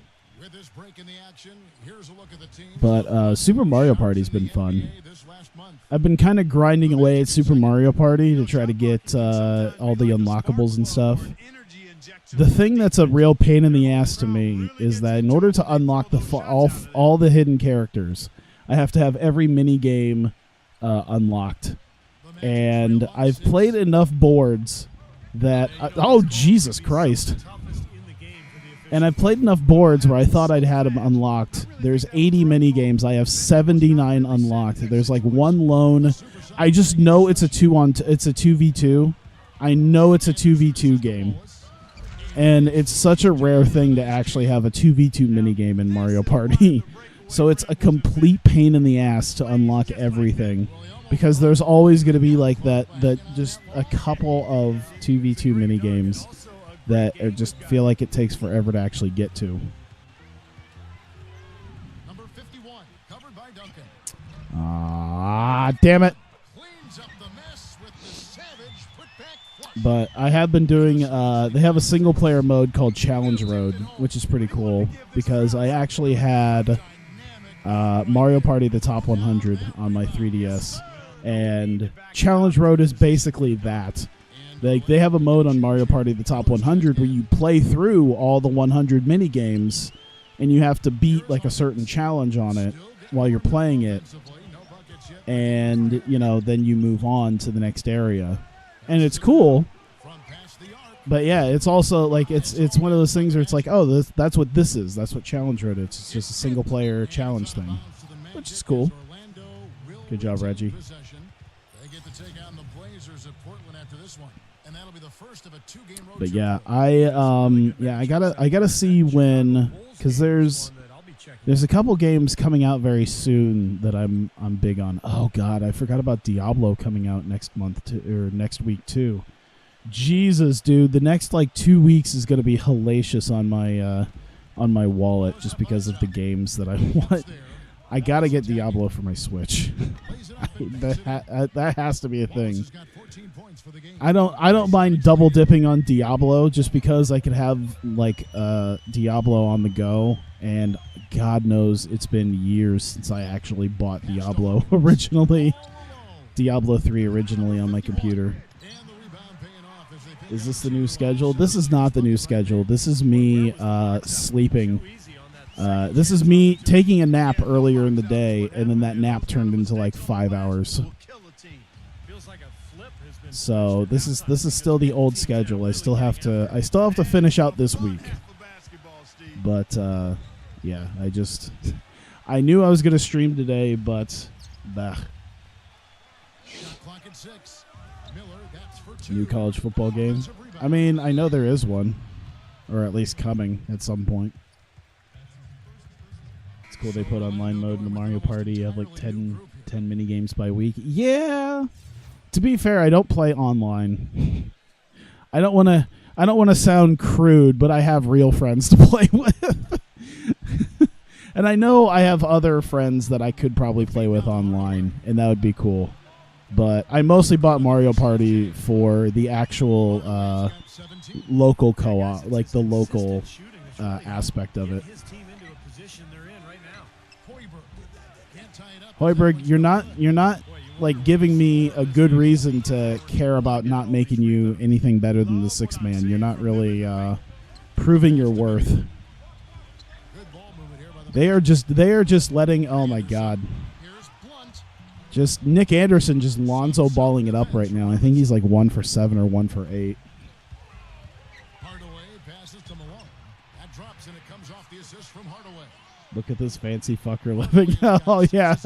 But Super Mario Party's been fun. I've been kind of grinding away at Super Mario Party to try to get all the unlockables and stuff. The thing that's a real pain in the ass to me is that in order to unlock all the hidden characters, I have to have every mini game unlocked. And I've played enough boards that oh Jesus Christ! And I've played enough boards where I thought I'd had them unlocked. There's 80 mini games. I have 79 unlocked. There's like one lone. I just know it's it's a 2v2. I know it's a 2v2 game. And it's such a rare thing to actually have a 2v2 minigame in Mario Party. So it's a complete pain in the ass to unlock everything, because there's always going to be like that just a couple of 2v2 minigames that just feel like it takes forever to actually get to. Number 51, covered by Duncan. Ah, damn it. But I have been doing, they have a single-player mode called Challenge Road, which is pretty cool, because I actually had Mario Party the Top 100 on my 3DS, and Challenge Road is basically that. They have a mode on Mario Party the Top 100 where you play through all the 100 mini-games, and you have to beat like a certain challenge on it while you're playing it, and, then you move on to the next area. And it's cool, but yeah, it's also like it's one of those things where it's like, oh, that's what this is. That's what Challenge Road is. It's just a single player challenge thing, which is cool. Good job, Reggie. But yeah, I gotta see when, because there's a couple games coming out very soon that I'm big on. Oh God, I forgot about Diablo coming out next week too. Jesus, dude, the next 2 weeks is gonna be hellacious on my wallet just because of the games that I want. I gotta get Diablo for my Switch. That has to be a thing. I don't mind double dipping on Diablo just because I could have Diablo on the go, and God knows it's been years since I actually bought Diablo originally. Diablo 3 originally on my computer. Is this the new schedule? This is not the new schedule. This is me sleeping. This is me taking a nap earlier in the day, and then that nap turned into 5 hours. So this is still the old schedule. I still have to finish out this week. But yeah, I knew I was gonna stream today, but bah. New college football game. I mean, I know there is one, or at least coming at some point. It's cool they put online mode in the Mario Party. You have 10 mini games by week. Yeah. To be fair, I don't play online. I don't want to sound crude, but I have real friends to play with. And I know I have other friends that I could probably play with online, and that would be cool. But I mostly bought Mario Party for the actual local co-op, the local aspect of it. Hoiberg, you're not like giving me a good reason to care about not making you anything better than the 6th man. You're not really proving your worth. They are just letting. Oh my God. Just Nick Anderson just Lonzo balling it up right now. I think he's like 1 for 7 or 1 for 8. Hardaway passes to Malone. That drops and it comes off the assist from Hardaway. Look at this fancy fucker living. Oh yeah.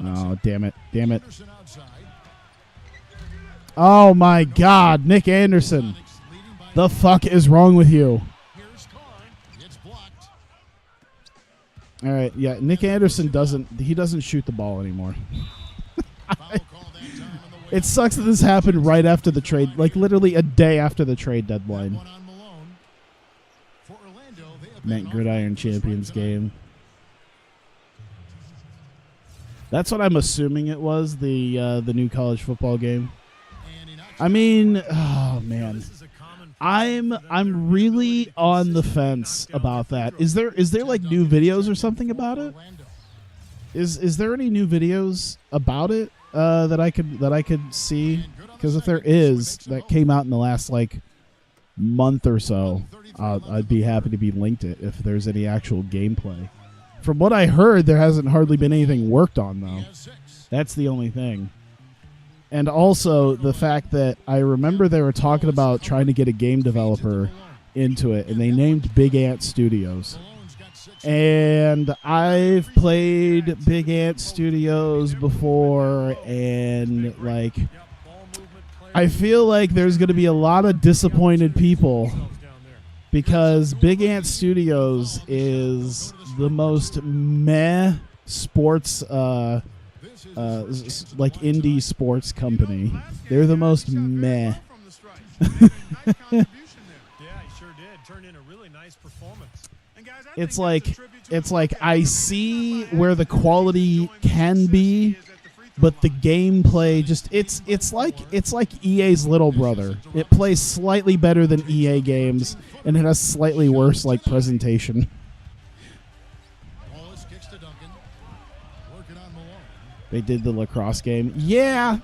Oh damn it! Damn it! Oh my God, Nick Anderson. The fuck is wrong with you? All right, yeah, Nick Anderson doesn't shoot the ball anymore. It sucks that this happened right after the trade, like literally a day after the trade deadline. Meant Gridiron Champions game. That's what I'm assuming it was, the new college football game. I mean, oh man. I'm really on the fence about that. Is there like new videos or something about it? Is there any new videos about it that I could see? Because if there is, that came out in the last like month or so, I'd be happy to be linked it if there's any actual gameplay. From what I heard, there hasn't hardly been anything worked on though. That's the only thing. And also the fact that I remember they were talking about trying to get a game developer into it, and they named Big Ant Studios. And I've played Big Ant Studios before, and like I feel like there's going to be a lot of disappointed people because Big Ant Studios is the most meh sports like indie sports company. They're the most meh. Yeah, he sure did. Turned in a really nice performance. And guys, It's like I see where the quality can be, but the gameplay just it's like EA's little brother. It plays slightly better than EA games, and it has slightly worse like presentation. They did the lacrosse game. Yeah.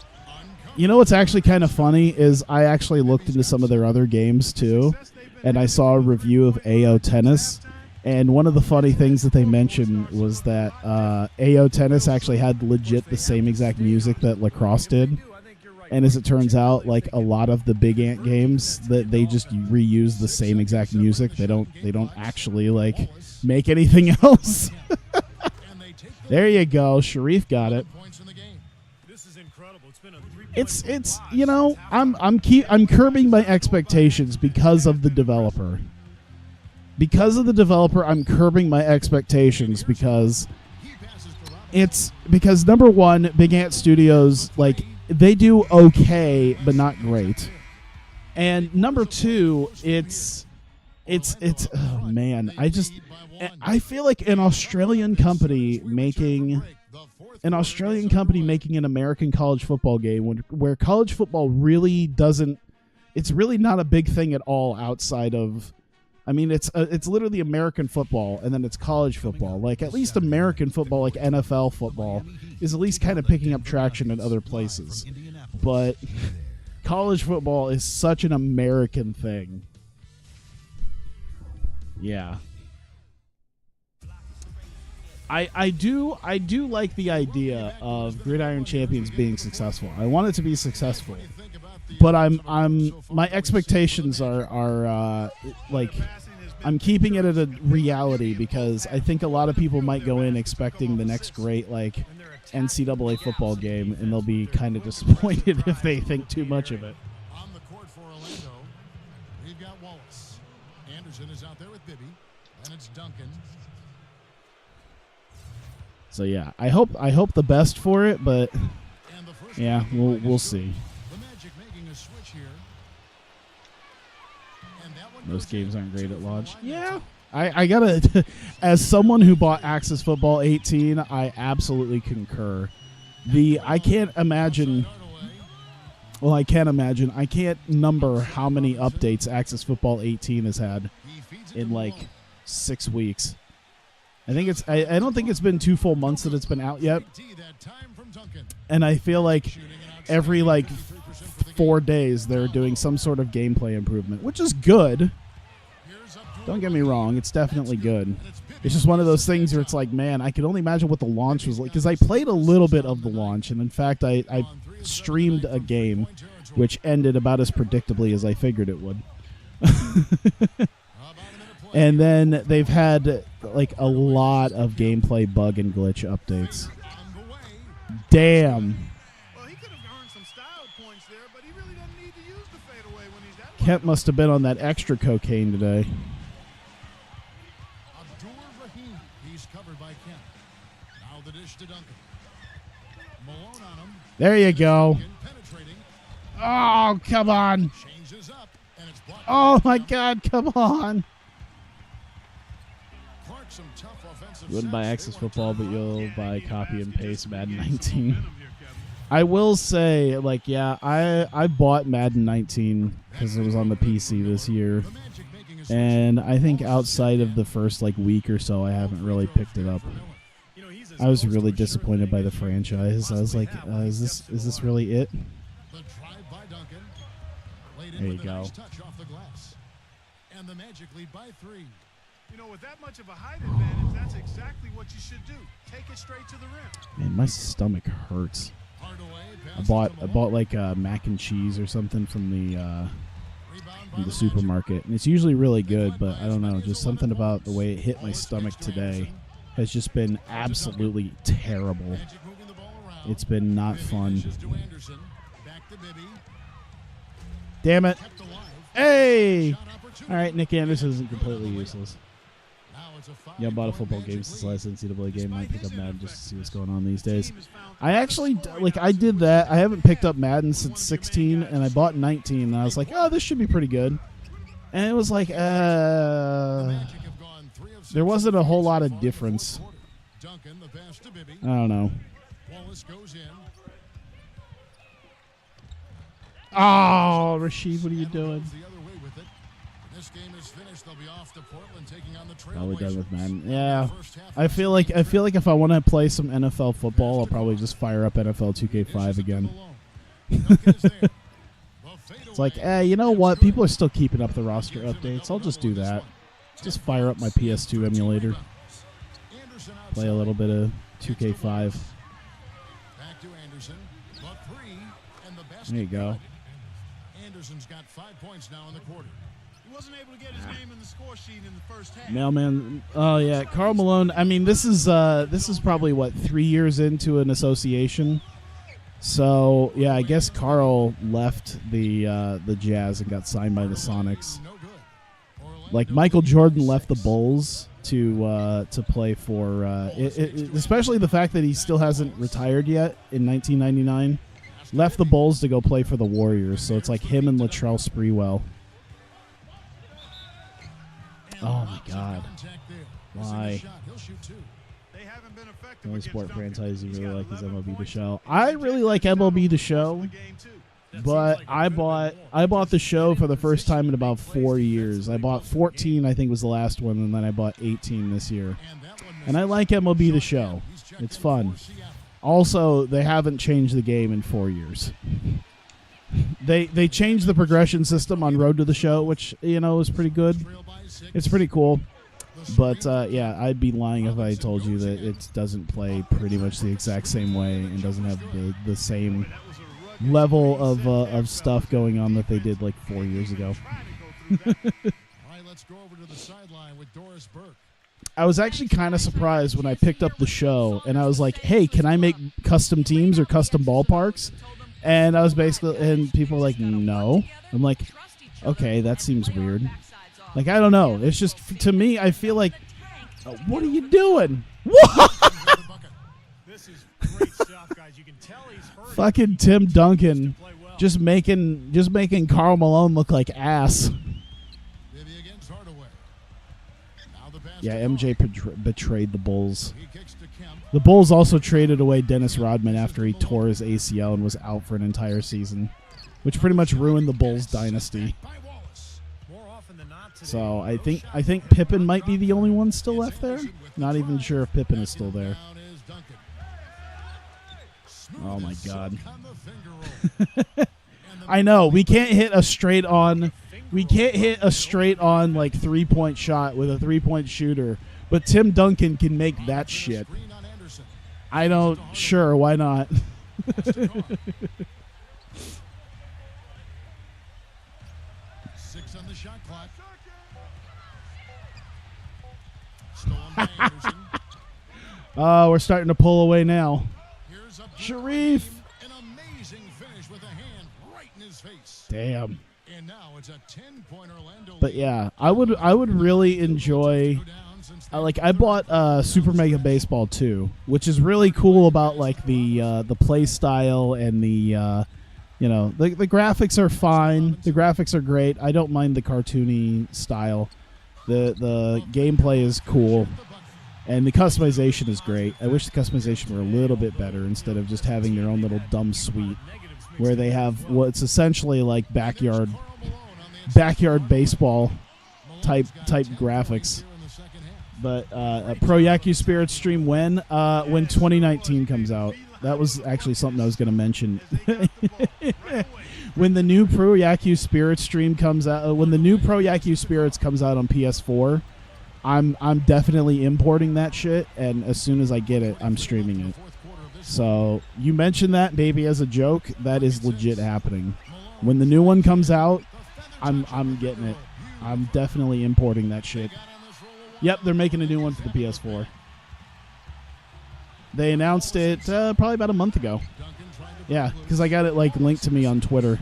You know what's actually kind of funny is I actually looked into some of their other games too, and I saw a review of AO Tennis, and one of the funny things that they mentioned was that AO Tennis actually had legit the same exact music that lacrosse did. And as it turns out, like a lot of the Big Ant games, that they just reuse the same exact music. They don't actually like make anything else. There you go. Sharif got it. this is incredible. It's been a It's you know, I'm curbing my expectations because of the developer. Because of the developer, I'm curbing my expectations because number one, Big Ant Studios, like they do okay but not great. And number two, it's oh man, I feel like an Australian company making an American college football game where college football really doesn't, it's really not a big thing at all outside of, I mean, it's literally American football and then it's college football. Like at least American football, like NFL football, is at least kind of picking up traction in other places. But college football is such an American thing. Yeah. I do like the idea of Gridiron Champions being successful. I want it to be successful, but my expectations are like I'm keeping it at a reality because I think a lot of people might go in expecting the next great like NCAA football game, and they'll be kind of disappointed if they think too much of it. On the court for Orlando, we've got Wallace. Anderson is out there with Bibby, and it's Duncan. So yeah, I hope the best for it, but yeah, we'll see. The Magic making a switch here. And that one Most games aren't great at launch. Yeah, I gotta. As someone who bought Axis Football 18, I absolutely concur. I can't imagine Well, I can't imagine. I can't number how many updates Access Football 18 has had in like 6 weeks. I think it's. I don't think it's been 2 full months that it's been out yet. And I feel like every like 4 days they're doing some sort of gameplay improvement, which is good. Don't get me wrong, it's definitely good. It's just one of those things where it's like, man, I can only imagine what the launch was like, because I played a little bit of the launch, and in fact, I streamed a game which ended about as predictably as I figured it would. And then they've had like a lot of gameplay bug and glitch updates. Damn. Well, he could have earned some style points there, but he really doesn't need to use the fadeaway when he's that Kent must have been on that extra cocaine today. He's covered by Kent. Now the dish to Duncan. Malone on him. There you go. Penetrating. Oh, come on. Changes up, and it's blocked. Oh, my God, come on. Clark, some tough offensive You wouldn't buy sets. Access Football, but you'll buy copy and paste Madden 19. I will say, like, yeah, I bought Madden 19 because it was on the PC this year. The Magic making a And I think outside of the first, like, week or so, I haven't really picked it up. I was really disappointed by the franchise. I was like, is this really it? The drive by Duncan. Laid in There you with a go. nice touch off the glass. And the Magic lead by 3. You know, with that much of a height advantage, that's exactly what you should do. Take it straight to the rim. Man, my stomach hurts. Hardaway I passes bought to I Malone. bought like mac and cheese or something from the Rebound by the supermarket, and it's usually really good, but I don't know, just something about the way it hit my stomach today has just been absolutely terrible. Magic moving the ball around. It's been not Bibby fun. dishes to Anderson. Back to Bibby. Damn it. Kept alive. Hey! Shot opportunity. All right, Nick Anderson isn't completely useless. Now it's a Yeah, I bought a football game since the last NCAA game. Might pick up Madden just to see what's going on these days. I actually, like, I did that. I haven't picked up Madden since 16, and I bought 19, and I was like, oh, this should be pretty good. And it was like, there wasn't a whole lot of difference. Duncan, the pass to Bibby. I don't know. Wallace goes in. Oh, Rashid, what are you doing? The other way with it. This game is finished. They'll be off to Portland, taking on the Probably done with Trailblazers. Madden. Yeah, First half I feel like if I want to play some NFL football, I'll probably just fire up NFL 2K5 again. Duncan is there. The It's like, fadeaway. you know what? People are still keeping up the roster updates. I'll just do that. Just fire up my PS2 emulator. Anderson Play a outside. little bit of 2K5. Back to Anderson. The three and the basket. There you go. Anderson's got 5 points now in the quarter. He wasn't able to get his name in the score sheet in the first half. Mailman. Oh yeah, Karl Malone. I mean, this is probably what 3 years into an association. So yeah, I guess Karl left the Jazz and got signed by the Sonics. No good. Orlando Like Michael Jordan left the Bulls to play for, especially the fact that he still hasn't retired yet in 1999. Left the Bulls to go play for the Warriors. So it's like him and Latrell Sprewell. Oh my God. contact there. Missing Why? the shot. He'll shoot 2. They haven't been effective The only against sport Duncan. franchise you He's really got like is 11 MLB The points. Show. I really like MLB The Show, The game, too. but I bought the show for the first time in about 4 years. I bought 14, I think was the last one, and then I bought 18 this year. And that one And I like MLB The Show. He's checked It's in fun. for Seattle. Also, they haven't changed the game in 4 years. They changed the progression system on Road to the Show, which is pretty good. Trail by 6. It's pretty cool. The But screen. yeah, I'd be lying if I told you that it doesn't play pretty much the exact same way and doesn't have the same That was a rugged level of screen set stuff going on that they did like 4 years ago. Trying to go through that. All right, let's go over to the sideline with Doris Burke. I was actually kind of surprised when I picked up the show and I was like, "Hey, can I make custom teams or custom ballparks?" And I was and people were like, "No." I'm like, "Okay, that seems weird." Like, I don't know. It's just to me, I feel like, what are you doing? What? This is great stuff, guys. You can tell he's hurt. Fucking Tim Duncan, Play well. just making Karl Malone look like ass. Bibby against Hardaway. Now the pass Yeah, to MJ Clark. betrayed the Bulls. He kicks to Kemp. The Bulls also traded away Dennis Rodman after he tore his ACL and was out for an entire season, which pretty much ruined the Bulls dynasty. So I think Pippen might be the only one still left there. Not even sure if Pippen is still there. Oh my God. I know we can't hit a straight on. We can't hit a straight on like 3-point shot with a 3-point shooter, but Tim Duncan can make that shit. I don't. Sure, why not? 6 on the shot clock. Stolen by Anderson. We're starting to pull away now. Here's a Sharif. An amazing finish with a hand right in his face. Damn. And now it's a 10-point Orlando. But yeah, I would really enjoy. I bought Super Mega Baseball 2, which is really cool about like the play style and the the graphics are fine. The graphics are great. I don't mind the cartoony style. The gameplay is cool, and the customization is great. I wish the customization were a little bit better instead of just having their own little dumb suite where they have what's essentially like backyard baseball type graphics. But Pro Yaku Spirit stream when 2019 comes out. That was actually something I was going to mention. When the new Pro Yaku Spirit stream comes out, when the new Pro Yaku Spirits comes out on PS4, I'm definitely importing that shit, and as soon as I get it, I'm streaming it. So you mentioned that maybe as a joke. That is legit happening. When the new one comes out, I'm getting it. I'm definitely importing that shit. Yep, they're making a new one for the PS4. They announced it probably about a month ago. Yeah, because I got it like linked to me on Twitter.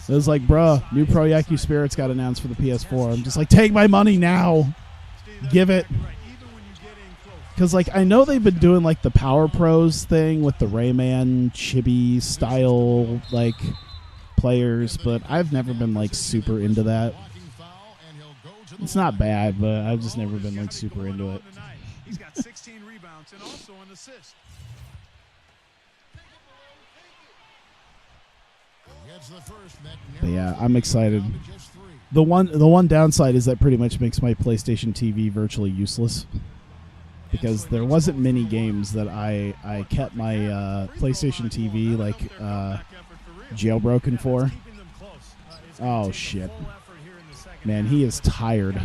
It was like, bruh, new Pro Yaku Spirits got announced for the PS4. I'm just like, take my money now. Give it. Because like I know they've been doing like the Power Pros thing with the Rayman chibi style like players, but I've never been like super into that. It's not bad, but I've just never been like super into it. He's got 16 rebounds and also an assist. But yeah, I'm excited. The one downside is that pretty much makes my PlayStation TV virtually useless, because there wasn't many games that I kept my PlayStation TV like jailbroken for. Oh shit. Man, he is tired.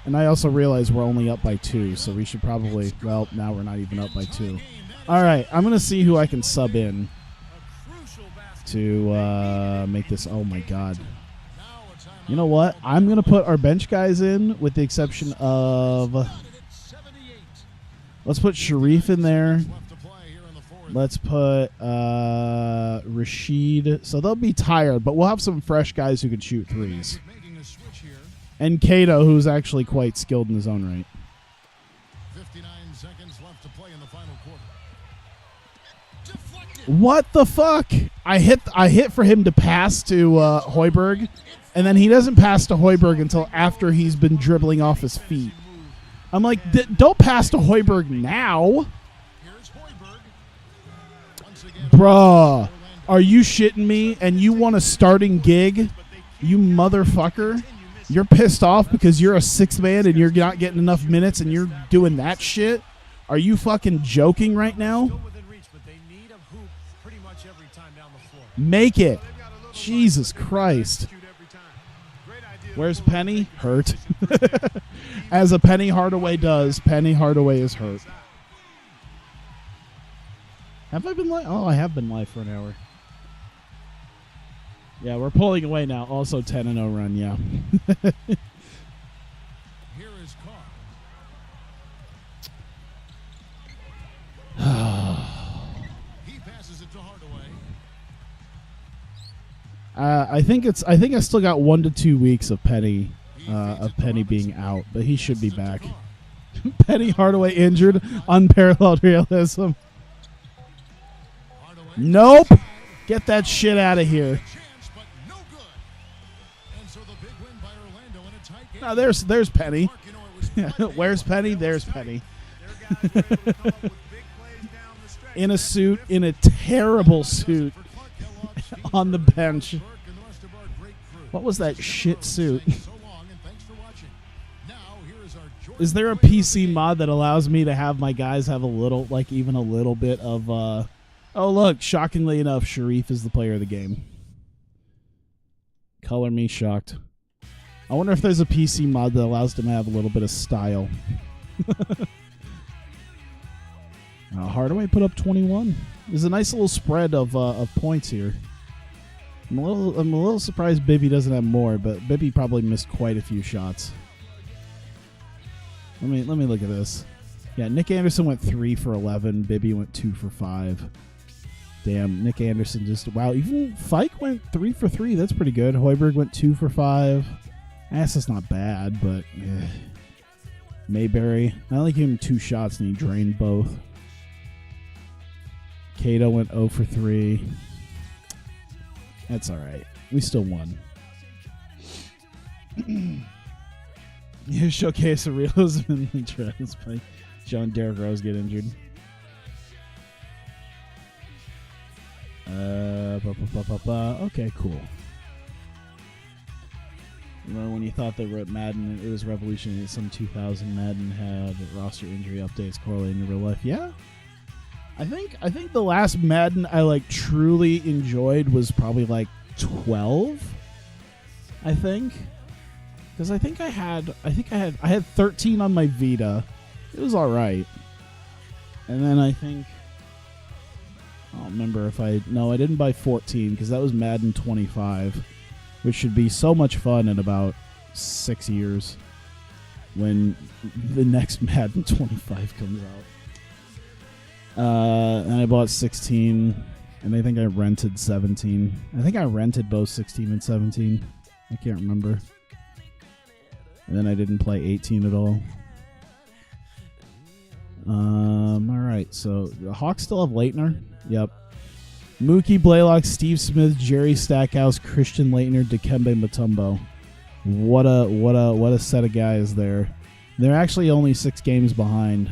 And I also realize we're only up by 2, so we should probably... Well, now we're not even up by 2. All right, I'm going to see who I can sub in to make this... Oh, my God. You know what? I'm going to put our bench guys in with the exception of... Let's put Sharif in there. Let's put Rashid. So they'll be tired, but we'll have some fresh guys who can shoot threes. And Kato, who's actually quite skilled in his own right. 59 seconds left to play in the final quarter. What the fuck? I hit for him to pass to Hoiberg, and then he doesn't pass to Hoiberg until after he's been dribbling off his feet. I'm like, don't pass to Hoiberg now. Bruh, are you shitting me? And you want a starting gig? You motherfucker. You're pissed off because you're a sixth man and you're not getting enough minutes and you're doing that shit? Are you fucking joking right now? Make it. Jesus Christ. Where's Penny? Hurt. As a Penny Hardaway does, Penny Hardaway is hurt. Have I been live? Oh, I have been live for an hour. Yeah, we're pulling away now. Also 10-0 run, yeah. Here is Carr. He passes it to Hardaway. I think I still got 1 to 2 weeks of Penny being out, but he should be back. Penny Hardaway injured, unparalleled realism. Nope. Get that shit out of here. So the big win by Orlando in a tight game. Now there's Penny. Where's Penny? There's Penny. in a suit, in a terrible suit, on the bench. What was that shit suit? Is there a PC mod that allows me to have my guys have a little, like even a little bit of, oh look, shockingly enough, Sharif is the player of the game. Color me shocked. I wonder if there's a PC mod that allows them to have a little bit of style. Hardaway put up 21. There's a nice little spread of points here. I'm a little surprised Bibby doesn't have more, but Bibby probably missed quite a few shots. Let me look at this. Yeah, Nick Anderson went 3 for 11. Bibby went 2 for 5. Damn, Nick Anderson just wow. Even Fike went 3 for 3. That's pretty good. Hoiberg went 2 for 5. That's not bad, but Mayberry. I only gave him 2 shots and he drained both. Cato went 0 for 3. That's all right. We still won. You showcase the realism in the trends by John Derrick Rose get injured. Okay, cool. Remember when you thought they wrote Madden, it was revolutionary. Some 2000 Madden had roster injury updates correlating to real life. Yeah, I think the last Madden I like truly enjoyed was probably like 12. I think, because I had 13 on my Vita. It was all right, and then I think I don't remember if I didn't buy 14 because that was Madden 25. Which should be so much fun in about 6 years when the next Madden 25 comes out. And I bought 16, and I think I rented 17. I think I rented both 16 and 17. I can't remember. And then I didn't play 18 at all. All right, so the Hawks still have Leitner. Yep. Mookie Blaylock, Steve Smith, Jerry Stackhouse, Christian Laettner, Dikembe Mutombo. What a set of guys there. They're actually only 6 games behind,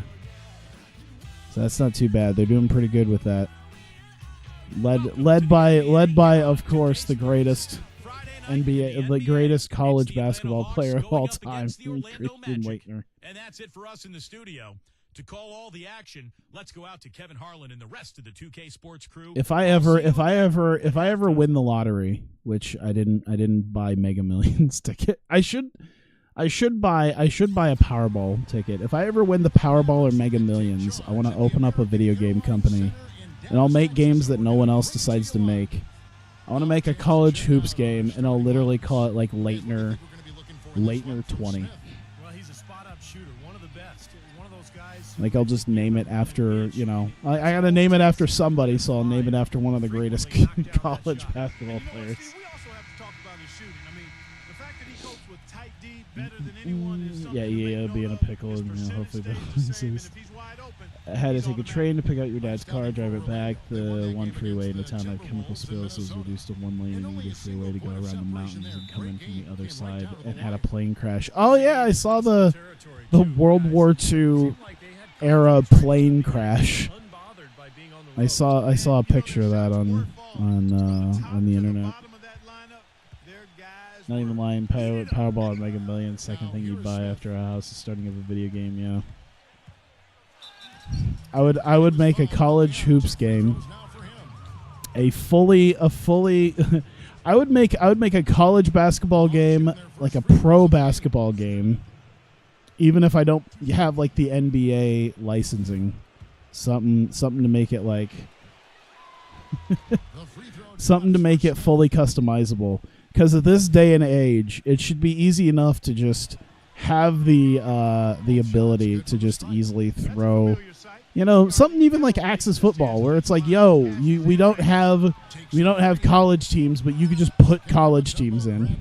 so that's not too bad. They're doing pretty good with that. Led by of course the greatest NBA, the greatest college basketball player of all time, Christian Laettner. And that's it for us in the studio. To call all the action, let's go out to Kevin Harlan and the rest of the 2K Sports crew. If I ever win the lottery, which I didn't buy Mega Millions ticket. I should buy a Powerball ticket. If I ever win the Powerball or Mega Millions, I want to open up a video game company, and I'll make games that no one else decides to make. I want to make a college hoops game, and I'll literally call it like Laettner 20. Like, I'll just name it after, I got to name it after somebody, so I'll name it after one of the greatest college basketball players. We also have to talk about his shooting. I mean, the fact that he copes with tight D better than anyone is something Yeah, being a pickle, and hopefully I had to take a train to pick out your dad's car, drive it back the one freeway into town had chemical spills, so it was reduced to 1 lane and needed a freeway to go around the mountains and come in from the other side, and had a plane crash. Oh yeah, I saw the World War II era plane crash. I saw a picture of that on the internet. Not even lying. Powerball and Mega Millions, second thing you buy after a house is starting of a video game. Yeah. I would make a college hoops game. I would make a college basketball game, like a pro basketball game. Even if I don't have like the NBA licensing, something to make it like something to make it fully customizable. Because at this day and age, it should be easy enough to just have the ability to just easily throw, something even like Axis football, where it's like, we don't have college teams, but you could just put college teams in.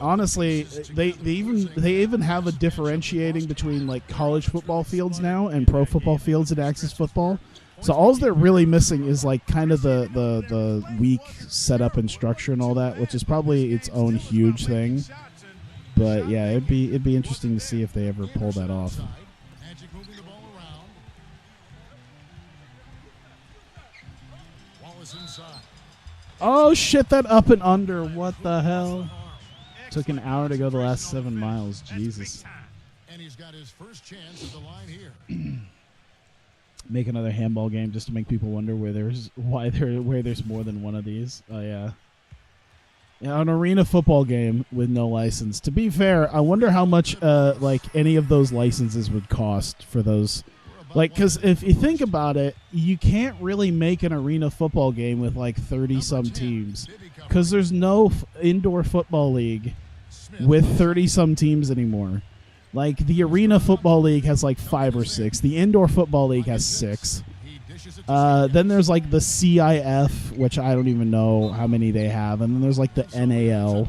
Honestly, they even have a differentiating between like college football fields now and pro football fields in Axis football. So all they're really missing is like kind of the weak setup and structure and all that, which is probably its own huge thing. But yeah, it'd be interesting to see if they ever pull that off. Magic moving the ball around. Wallace inside. Oh shit! That up and under. What the hell? Took an hour to go the last 7 miles. Jesus. And he's got his first chance at the line here. Make another handball game just to make people wonder where there's more than one of these. Oh yeah. Yeah, an arena football game with no license. To be fair, I wonder how much like any of those licenses would cost for those. Like, because if you think about it, you can't really make an arena football game with like 30-some teams, because there's no indoor football league with 30-some teams anymore. Like, the arena football league has like 5 or 6. The indoor football league has 6. Then there's like the CIF, which I don't even know how many they have, and then there's like the NAL.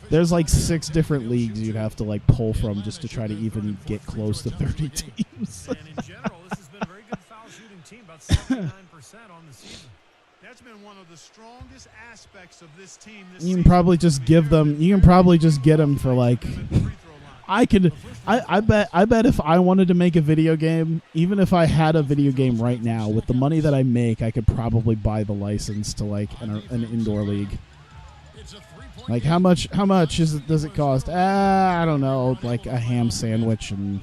There's like 6 different leagues you'd have to like pull from just to try to even get close to 30 teams. And in general, this has been a very good foul shooting team, about 79% on the season. That's been one of the strongest aspects of this team. This You can probably just give them. You can probably just get them for like. I bet if I wanted to make a video game, even if I had a video game right now, with the money that I make, I could probably buy the license to like an indoor league. Like how much does it cost? I don't know, like a ham sandwich and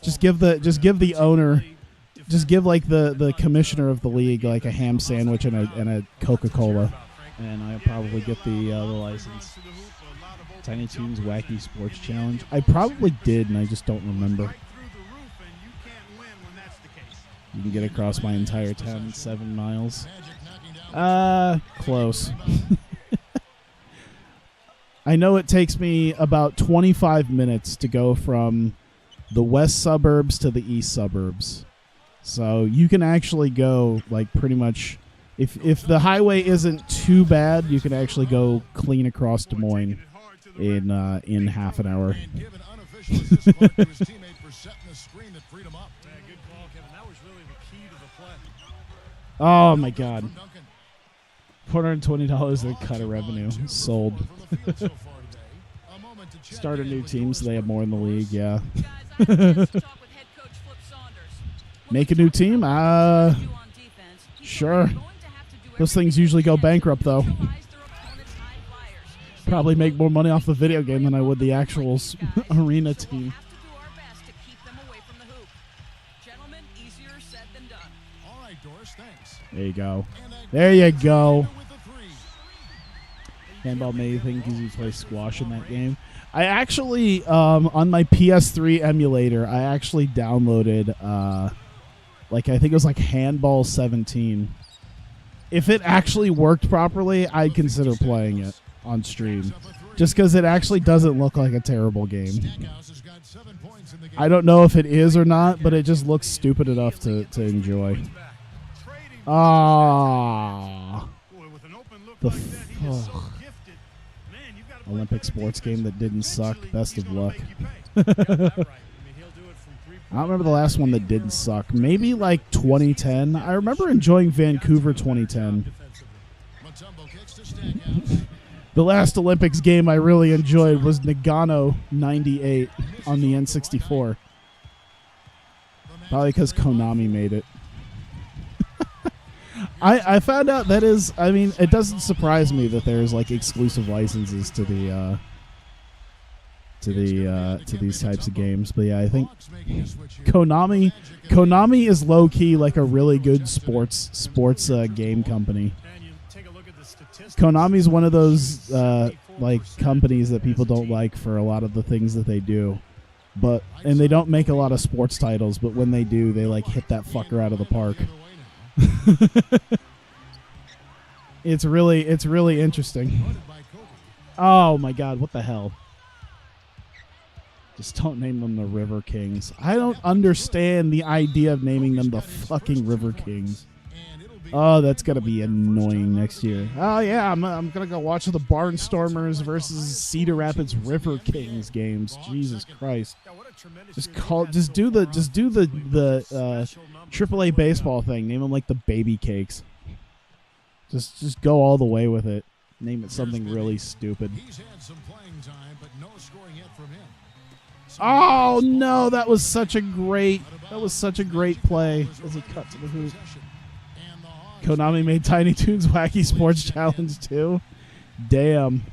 just give the owner, just give like the commissioner of the league like a ham sandwich and a Coca-Cola, and I'll probably get the license. Tiny Toons Wacky Sports Challenge. I probably did, and I just don't remember. You can get across my entire town in 7 miles. Close. I know it takes me about 25 minutes to go from the west suburbs to the east suburbs. So you can actually go, like, pretty much... If the highway isn't too bad, you can actually go clean across Des Moines in half an hour. Oh my god. $420 in cut of revenue. Sold. Start a new team so they have more in the league, yeah. Make a new team? Sure. Those things usually go bankrupt, though. Probably make more money off the video game than I would the actual arena team. There you go. There you go. Handball made think you play squash in that game. I actually, on my PS3 emulator, I actually downloaded, like, I think it was like Handball 17. If it actually worked properly, I'd consider playing it on stream, just because it actually doesn't look like a terrible game. I don't know if it is or not, but it just looks stupid enough to enjoy. Ah, Olympic sports game that didn't suck. Best of luck. I don't remember the last one that didn't suck. Maybe like 2010. I remember enjoying Vancouver 2010. The last Olympics game I really enjoyed was Nagano 98 on the N64. Probably because Konami made it. I found out that is, I mean, it doesn't surprise me that there's like exclusive licenses to the to these types of games, but yeah, I think Konami is low key like a really good sports game company. Konami's one of those like companies that people don't like for a lot of the things that they do, and they don't make a lot of sports titles, but when they do, they like hit that fucker out of the park. It's really interesting. Oh my god, what the hell? Just don't name them the River Kings. I don't understand the idea of naming them the fucking River Kings. Oh, that's gonna be annoying next year. Oh yeah, I'm gonna go watch the Barnstormers versus Cedar Rapids River Kings games. Jesus Christ! Just do the AAA baseball thing. Name them like the Baby Cakes. Just go all the way with it. Name it something really stupid. He's had some playing time, but no scoring yet from him. Oh no, that was such a great play as he cut to the hoop. Konami made Tiny Toons Wacky Sports Challenge too. Damn.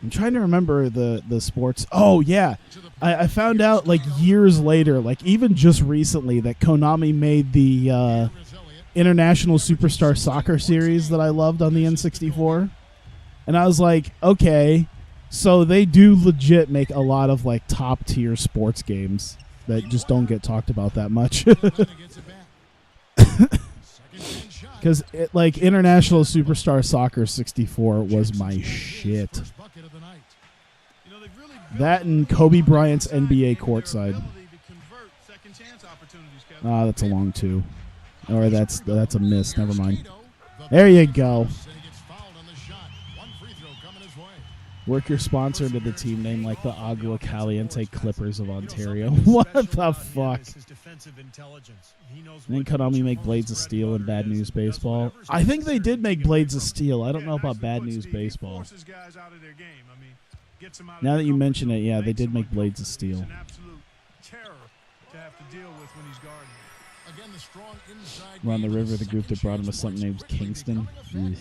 I'm trying to remember the sports. Oh yeah, I found out like years later, like even just recently, that Konami made the International Superstar Soccer series that I loved on the N64, and I was like, okay, so they do legit make a lot of like top tier sports games that just don't get talked about that much. Because like International Superstar Soccer 64 was my shit. That and Kobe Bryant's NBA courtside. Ah, that's a long two. Or that's a miss. Never mind. There you go. Work your sponsor into the team name like the Agua Caliente Clippers of Ontario. What the fuck? Then Konami make Blades of Steel and Bad News Baseball. I think they did make Blades of Steel. I don't know about Bad News Baseball. Now that you mention it, yeah, they did make Blades of Steel. We're on the river, the group that brought him was something named Kingston. Kevin,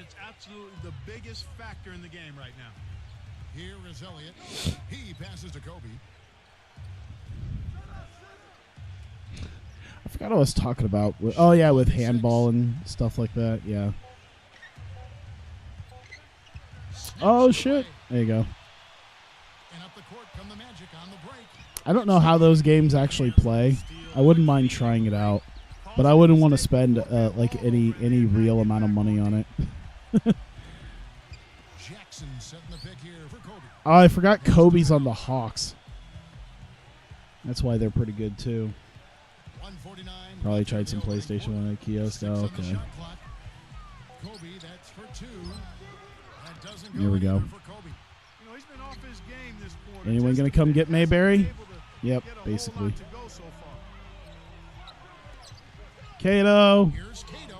it's absolutely the biggest factor in the game right now. Here is Elliott. He passes to Kobe. I forgot what I was talking about. Oh, yeah, with handball and stuff like that. Yeah. Oh, shit. There you go. And up the court come the Magic on the break. I don't know how those games actually play. I wouldn't mind trying it out, but I wouldn't want to spend like any real amount of money on it. Jackson setting the pick here for Kobe. Oh, I forgot Kobe's on the Hawks. That's why they're pretty good too. 149. Probably tried some PlayStation 1 at kiosk. Oh, okay. Kobe, that's for two. That doesn't go Here we go. anywhere for Kobe. You know, he's been off his game this quarter. Anyone Just gonna a come bit. get Mayberry? Yep, Get a whole basically. lot to go so far. Kato. Here's Cato.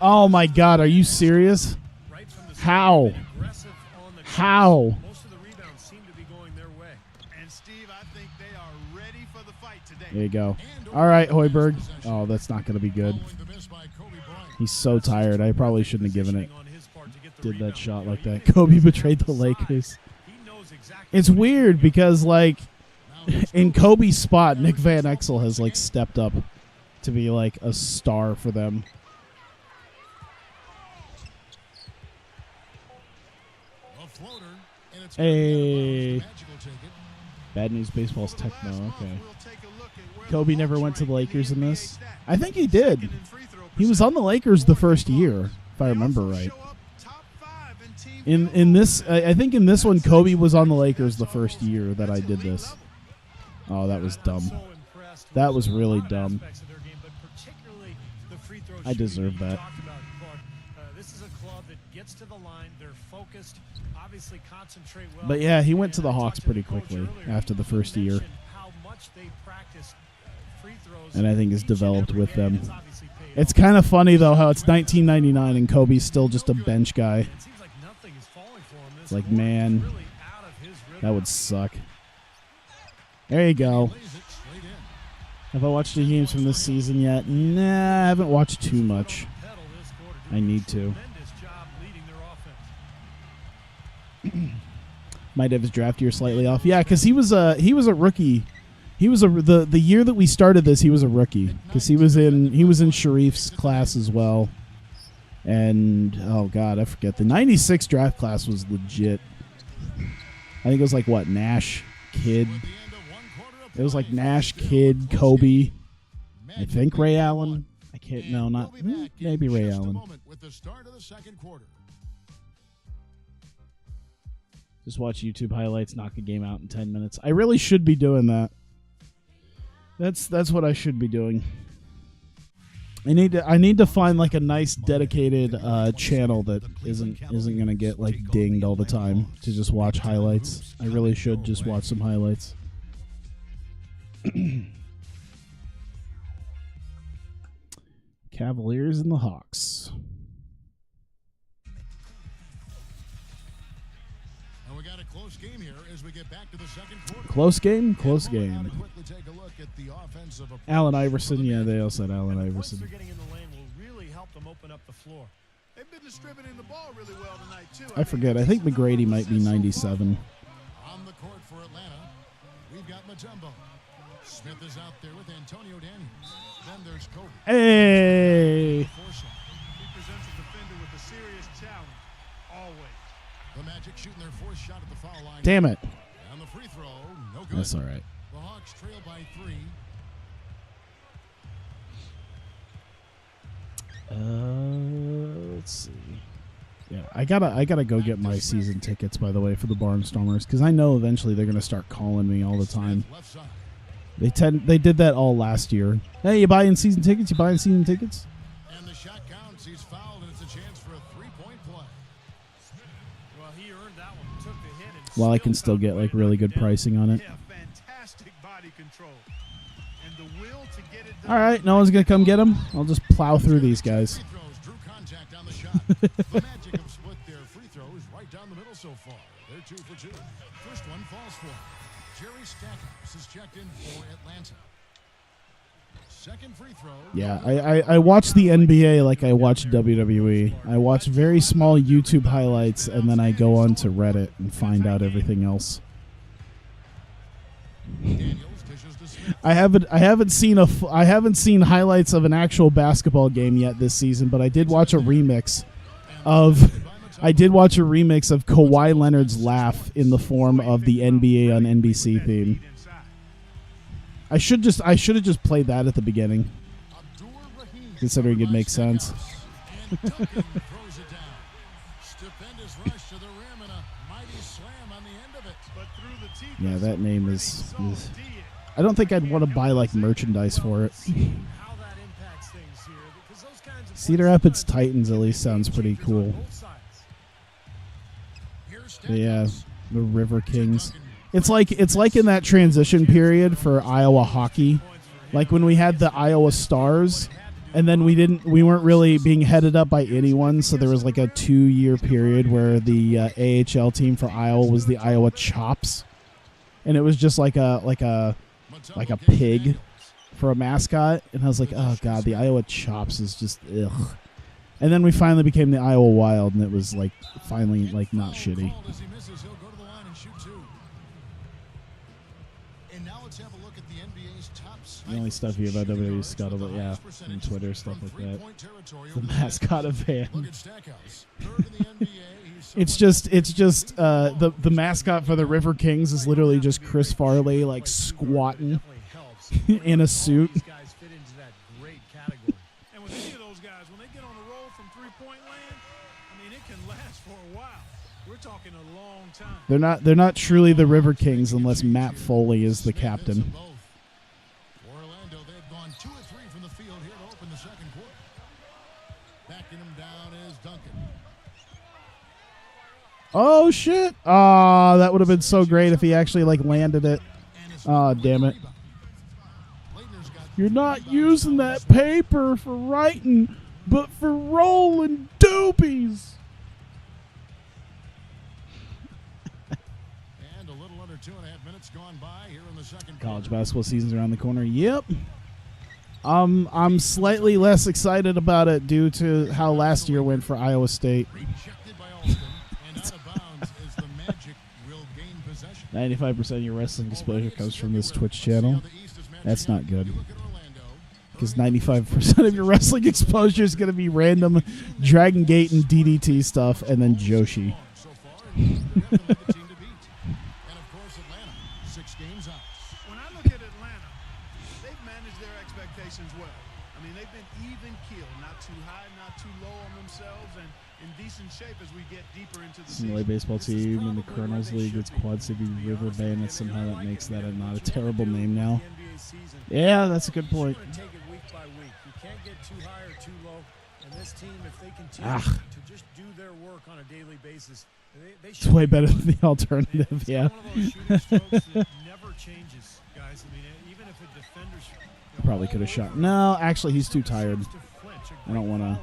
Oh my God, are you serious? Right from the How? start, aggressive on the How? Most of the rebounds seem to be going their way. And Steve, I think they are ready for the fight today. There you go. All right, Hoiberg. Oh, that's not gonna be good. Following the miss by Kobe Bryant. He's so tired. I probably shouldn't have given it. On his part to get the Did rebound. that shot You know, like you that. make Kobe it betrayed the outside. Lakers. He knows exactly It's what he's weird doing. because like in Kobe's spot, Nick Van Exel has like stepped up to be like a star for them. A floater, and it's Hey. the Magic will take it. Bad News Baseball's techno. Okay. We'll take a look at where Kobe the never Hawks went to the rank in Lakers in NBA this. stats. I think he did. Second in free throw He was on the Lakers the first year, if I remember right. In this, I think in this one, Kobe was on the Lakers the first year that I did this. Oh, that was dumb. So impressed That with was a really lot of dumb. aspects of their game, but particularly the free throw I shooting deserve you that. talked about, Clark. This is a club that gets to the line. They're focused, obviously concentrate well. But yeah, he went to And the I Hawks talked to pretty the coach quickly earlier. after the He first year. mentioned how much they practiced free throws And I think it's each and developed every with day, and them. it's obviously paid It's off. kind of funny though how it's 1999 and Kobe's still just a bench guy. It seems like nothing is falling for him this It's like, quarter. man, He's really out of his rhythm. that would suck. There you go. Lays it straight in. Have I watched any games from this season yet? Nah, I haven't watched too much. Pedal this quarter. I need to. Tremendous job leading their offense. Might have his draft year slightly off. Yeah, because he was a rookie. He was the year that we started this. He was a rookie because he was in Sharif's class as well. And oh god, I forget the '96 draft class was legit. I think it was like what Nash, Kidd. At the end of one quarter of It was like play, Nash, still Kidd, first Kobe. game. I Magic think Ray lead by Allen. one. I can't. And No, not we'll be back in maybe Ray just a Allen. moment with the start of the second quarter. Just watch YouTube highlights, knock a game out in 10 minutes. I really should be doing that. That's what I should be doing. I need to find like a nice dedicated channel that isn't gonna get like dinged all the time to just watch highlights. I really should just watch some highlights. Cavaliers and the Hawks. And we got a close game here as we get back to the second quarter. Close game? Close And we'll game. now quickly take a look at the offensive approach Allen for Iverson. the Yeah, Magic. they all said Allen And the points Iverson. they're getting in the lane will really help them open up the floor. They've been distributing the ball really well tonight, too. I forget. I think McGrady might be 97. On the court for Atlanta, we've got Mutombo. Smith is out there with Antonio Daniels. Then there's Kobe. Hey! Forsythe. He presents a defender with a serious challenge, always. The Magic shooting their fourth shot at the foul line. Damn it. And the free throw, no good. That's all right. The Hawks trail by 3. Let's see. Yeah, I gotta go get my season tickets, by the way, for the Barnstormers, because I know eventually they're gonna start calling me all the time. Left side. They did that all last year. Hey, you buying season tickets? You buying season tickets? And the shot counts. He's fouled, and it's a chance for a three-point play. Well, he earned that one. Took the hit and Well, I can still found a get way like to really knock it good down. pricing on it. Yeah, fantastic body control. And the will to get it done. All right, no one's gonna come get them. I'll just plow through these guys. Free throws drew contact on the shot. The Magic have split their free throws right down the middle so far. They're 2 for 2. First one falls for him. Jerry Stackhouse is checked in for Atlanta. Second free throw. Yeah, I watch the NBA like I watch WWE. I watch very small YouTube highlights, and then I go on to Reddit and find out everything else. Daniels dishes to Smith. I haven't seen highlights of an actual basketball game yet this season, but I did watch a remix of Kawhi Leonard's laugh in the form of the NBA on NBC theme. I should have just played that at the beginning, Abdur Rahim considering it makes sense. And Duncan throws it down. Stupendous rush to the rim and a mighty slam on the end of it. But through the teeth, Yeah, that name is. so deep. I don't think I'd want to buy like merchandise for it. How that impacts things here, because those kinds of Cedar plays Rapids sometimes Titans at least sounds pretty changes on cool. both sides. Here's Yeah, Stackhouse. the River Kings. It's like in that transition period for Iowa hockey, like when we had the Iowa Stars, and then we weren't really being headed up by anyone, so there was like a 2-year period where the AHL team for Iowa was the Iowa Chops, and it was just like a pig for a mascot, and I was like, oh god, the Iowa Chops is just ugh. And then we finally became the Iowa Wild, and it was like finally like not shitty. Called as he misses, he'll go to the line and shoot 2. And now let's have a look at the NBA's top The only stuff here about WWE is Scuttle, but yeah, and Twitter, stuff like that. The mascot of Look Van. at Stackhouse. Third in the NBA. He's It's just the mascot for the River Kings is literally just Chris Farley like squatting Definitely helps. in a suit. These guys fit into that great category. And with any of those guys, when they get on a roll from three-point land, I mean, it can last for a while. We're talking a long time. They're not truly the River Kings unless Matt Foley is the captain. For Orlando, they've gone 2 of 3 from the field here to open the second quarter. Backing him down is Duncan. Oh shit! Ah, that would have been so great if he actually like landed it. And his Ah, damn it! Leitner's got You're not using that paper for writing, but for rolling doobies. and a little under 2.5 minutes gone by here in the second College quarter. basketball season's around the corner. Yep. I'm slightly less excited about it due to how last year went for Iowa State. Rejected by Alston and out of bounds as the Magic will gain possession. 95% of your wrestling exposure comes from this Twitch channel. That's not good. You look at Orlando. Because 95% of your wrestling exposure is going to be random Dragon Gate and DDT stuff, and then Joshi. So far, and they're definitely the team to beat. And of course, Atlanta, 6 games out. When I look at Atlanta, they've managed their expectations well. I mean, they've been even keeled, not too high, not too low on themselves, and in decent shape as we get deeper into the Single A season. baseball team in the Colonels League. It's Quad City River Bandits. Somehow that makes that not a terrible name now. The NBA season. Yeah, that's a good point. Just want to take it week by week. You can't get too high or too low. And this team, if they continue to just do their work on a daily basis, they It's should way be better fine. than the alternative, It's yeah. one of those shooting strokes that never changes, guys. I mean, even if a defender's Probably could have shot. No, actually, he's too tired. I don't want to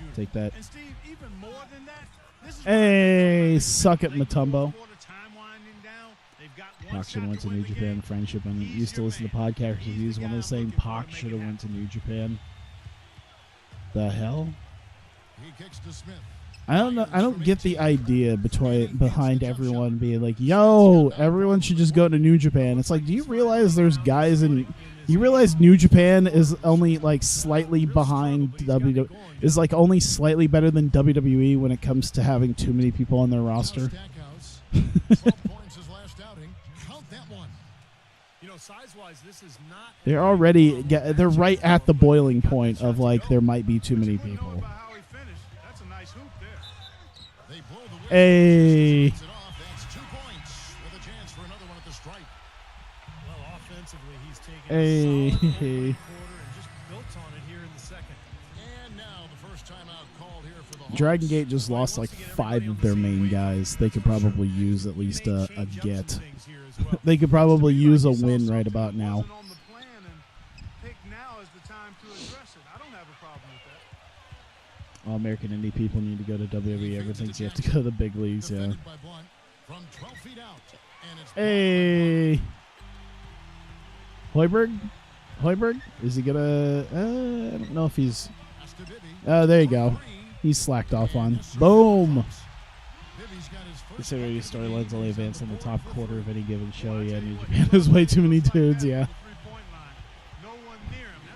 to take that. And Steve, even more than that, this is Hey, suck it, Mutombo. Pac should have went to New Japan. Friendship. And used to listen to podcast reviews. One was saying Pac should have went to New Japan. The hell? He kicks to Smith. I don't know. I don't get the idea behind everyone being like, "Yo, everyone should just go to New Japan." It's like, do you realize there's guys in? You realize New Japan is only like slightly behind WWE. Is like only slightly better than WWE when it comes to having too many people on their roster. Stackhouse, 12 points his last outing. Count that one. You know, size-wise, this is not. They're already. They're right at the boiling point of like there might be too many people. How he finished. That's a nice hoop there. They blow the whistle. Hey. Gets it off. That's 2 points with a chance for another one at the stripe. Well, offensively, he's taken Hey. a solid quarter and just built on it here in the second. And now the first timeout called here for the Hawks. Dragon Gate just lost like 5 of their main guys. They could probably use at least a get. They could probably use a win right about now. All American indie people need to go to WWE. Everyone thinks you have to go to the big leagues, yeah. Defended by Blunt from 12 feet out. And it's Hey. Hoiberg? Is he gonna... I don't know if he's... pass to Bibby. Oh, there you go. He's slacked off on. Boom! Bibby's got his first Considering your storylines only advance in the top quarter of any given show, yeah, New Japan has way too many dudes, yeah.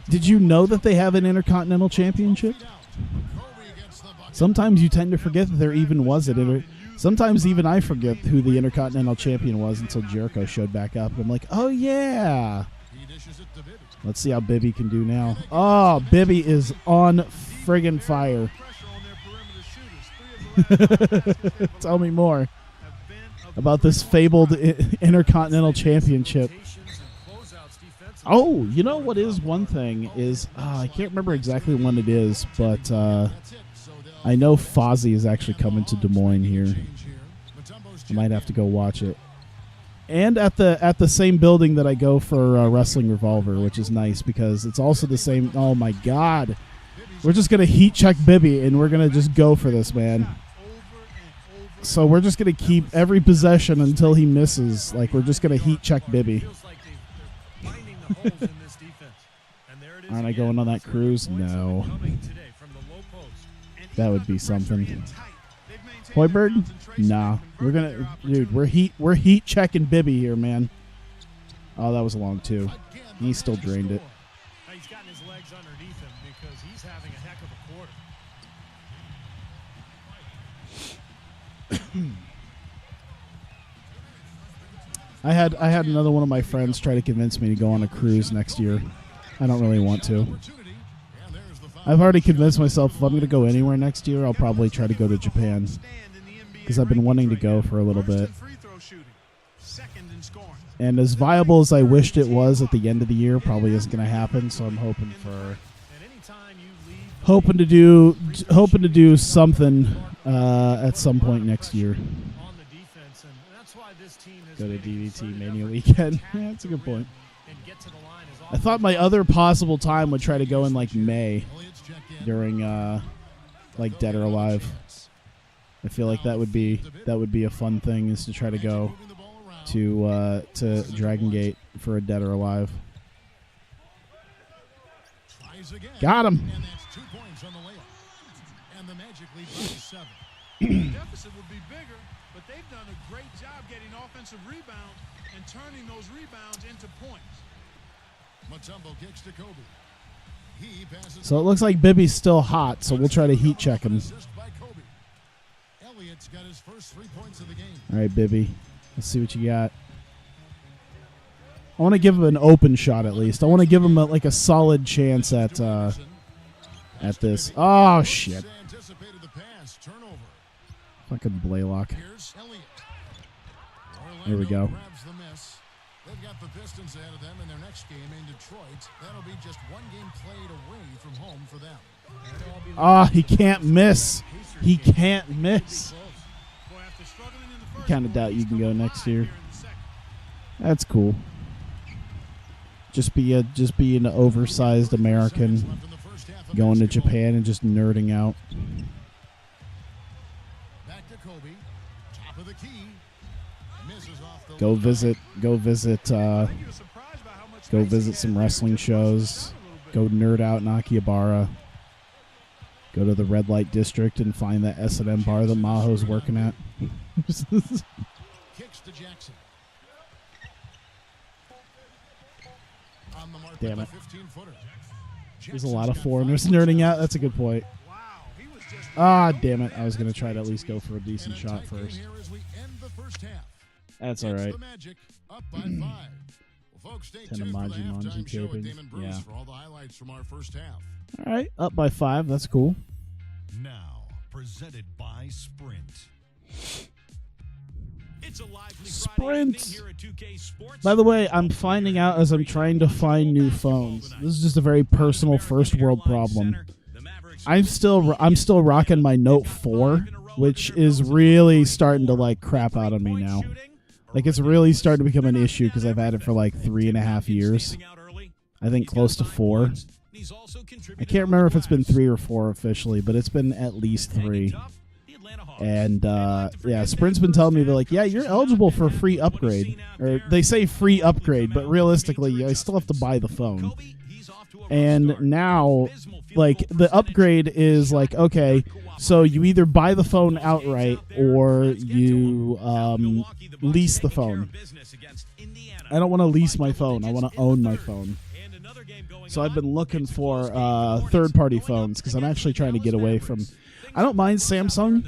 Did you know that they have an Intercontinental Championship? Kobe gets the bucket. Sometimes you tend to forget that there even was an Sometimes even I forget who the Intercontinental Champion was until Jericho showed back up. I'm like, oh, yeah. He dishes it to Bibby. Let's see how Bibby can do now. Oh, Bibby is on friggin' fire. Tell me more about this fabled Intercontinental Championship. Oh, you know what is one thing is I can't remember exactly when it is, but I know Fozzy is actually coming to Des Moines here. I might have to go watch it. And at the same building that I go for Wrestling Revolver, which is nice because it's also the same. Oh my God, we're just gonna heat check Bibby and we're gonna just go for this, man. So we're just gonna keep every possession until he misses. Like we're just gonna heat check Bibby. Aren't I going on that cruise? No. That would be something. Hoiberg? Nah. We're heat checking Bibby here, man. Oh, that was a long two. He still drained it. He's gotten his legs underneath him because he's having a heck of a quarter. I had another one of my friends try to convince me to go on a cruise next year. I don't really want to. I've already convinced myself if I'm going to go anywhere next year, I'll probably try to go to Japan. Because I've been wanting to go for a little bit. And as viable as I wished it was at the end of the year, probably isn't going to happen. So I'm hoping to do something at some point next year. Go to DVT Mania weekend. Yeah, that's a good point. I thought my other possible time would try to go in like May during like Dead or Alive. I feel like that would be a fun thing is to try to go to Dragon Gate for a Dead or Alive. Got him. And that's 2 points on the layup. And the Magic lead by 7. The deficit would be bigger, but they've done a great job getting offensive rebounds and turning those rebounds into points. Mutombo kicks to Kobe. He passes. So it looks like Bibby's still hot, so we'll try to heat check him. Assist by Kobe. Elliott's got his first 3 points of the game. All right, Bibby. Let's see what you got. I want to give him an open shot at least. I want to give him a solid chance at this. Oh shit! Anticipated the pass. Turnover. Fucking Blaylock. Here's Elliott. There we go. Grabs the miss. They've got the Pistons ahead of them in their next game in Detroit. That'll be just one game played away from home for them. Ah, he can't miss. He can't miss. Kind of doubt you can go next year. That's cool. Just be an oversized American going to Japan and just nerding out. Back to Kobe. Top of the key. Misses off the Go visit some wrestling shows. Go nerd out in Akihabara. Go to the red light district and find that S&M bar that Maho's working at. Kicks to Jackson. On the mark Damn with it. the 15-footer. There's a lot of foreigners nerding out. That's a good point. Ah, damn it. I was going to try to at least go for a decent shot first. That's all right. 10 Manji taping. Yeah. For all the highlights from our first half. All right. Up by 5. That's cool. Now, presented by Sprint. It's a lively Sprint. Friday evening here at 2K Sports. By the way, I'm finding out as I'm trying to find new phones. This is just a very personal first world problem. I'm still rocking my Note 4, which is really starting to like crap out on me now. Like it's really starting to become an issue because I've had it for like 3.5 years. I think close to 4. I can't remember if it's been 3 or 4 officially, but it's been at least 3. And yeah, Sprint's been telling me, they're like, yeah, you're eligible for a free upgrade. Or they say free upgrade, but realistically, I still have to buy the phone. And now, like, the upgrade is like, okay, so you either buy the phone outright or you lease the phone. I don't want to lease my phone. I want to own my phone. So I've been looking for third-party phones because I'm actually trying to get away from... I don't mind Samsung,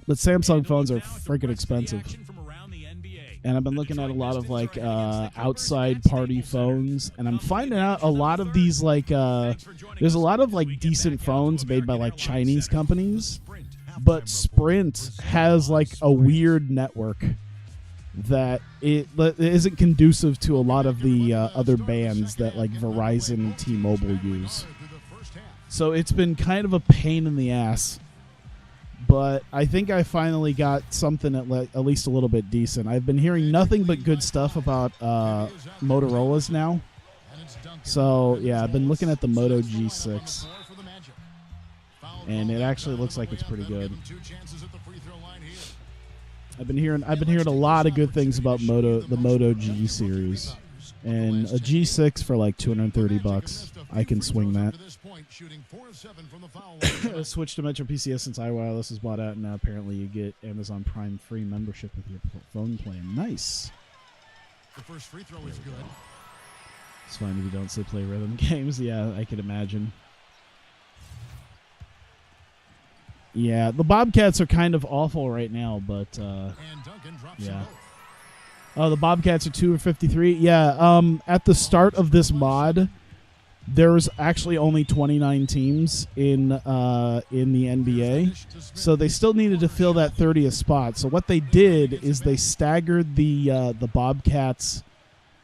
but Samsung phones are freaking expensive. And I've been looking at a lot of like outside party phones, and I'm finding out a lot of these like there's a lot of like decent phones made by like Chinese companies, but Sprint has like a weird network that it isn't conducive to a lot of the other bands that like Verizon and T-Mobile use. So it's been kind of a pain in the ass. But I think I finally got something at least a little bit decent. I've been hearing nothing but good stuff about Motorola's now. So, yeah, I've been looking at the Moto G6. And it actually looks like it's pretty good. I've been hearing a lot of good things about the Moto G series. And a G6 for like $230. I can swing that. Switch to Metro PCS since iWireless is bought out, and now apparently you get Amazon Prime free membership with your phone plan. Nice. The first free throw is good. It's fine if you don't say play rhythm games. Yeah, I can imagine. Yeah, the Bobcats are kind of awful right now, but yeah. Oh, the Bobcats are 2 of 53. Yeah, at the start of this mod, there was actually only 29 teams in the NBA, so they still needed to fill that 30th spot. So what they did is they staggered the Bobcats.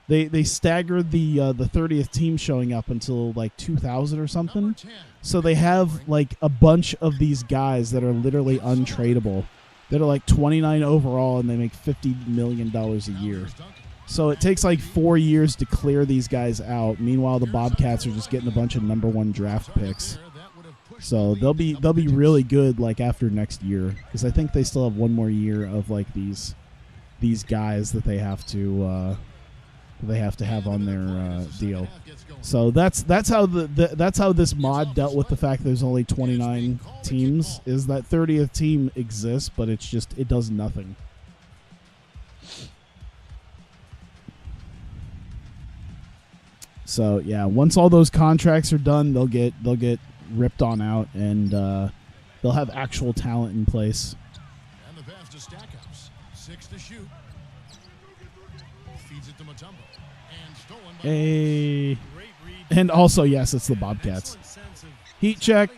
They staggered the 30th team showing up until like 2000 or something. So they have like a bunch of these guys that are literally untradeable. That are like 29 overall, and they make $50 million a year. So it takes like 4 years to clear these guys out. Meanwhile, the Bobcats are just getting a bunch of #1 draft picks. So they'll be really good like after next year, because I think they still have 1 more year of like these guys that they have to have on their deal. So that's how that's how this mod dealt with the fact there's only 29 teams. Is that 30th team exists, but it does nothing. So yeah, once all those contracts are done, they'll get ripped on out, and they'll have actual talent in place. And the pass to Stackhouse. 6 to shoot. Feeds it to Mutombo. And stolen by Hey. And also, yes, it's the Bobcats. Heat check.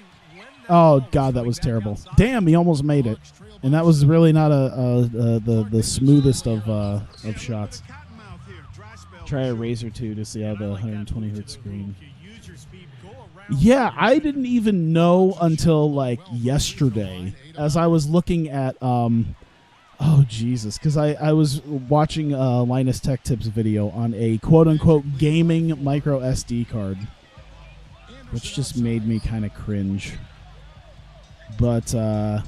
Oh, God, that was terrible. Damn, he almost made it. And that was really not the smoothest of shots. Try a Razer 2 to see how the 120 hertz screen. Yeah, I didn't even know until like yesterday as I was looking at oh Jesus, because I was watching Linus Tech Tips video on a quote unquote gaming micro SD card, which just made me kind of cringe. But I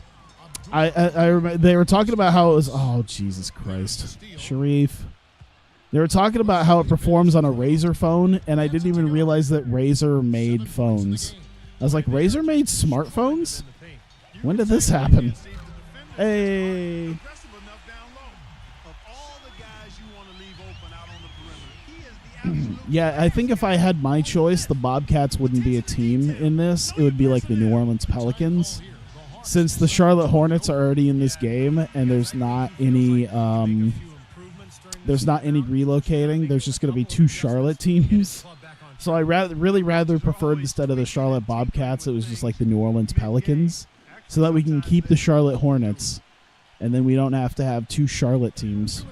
remember they were talking about how it was, oh Jesus Christ, Sharif. They were talking about how it performs on a Razer phone, and I didn't even realize that Razer made phones. I was like, Razer made smartphones? When did this happen? Hey. Yeah, I think if I had my choice, the Bobcats wouldn't be a team in this. It would be like the New Orleans Pelicans. Since the Charlotte Hornets are already in this game, and there's not any relocating. There's just going to be 2 Charlotte teams. So I really rather preferred, instead of the Charlotte Bobcats, it was just like the New Orleans Pelicans, so that we can keep the Charlotte Hornets, and then we don't have to have 2 Charlotte teams.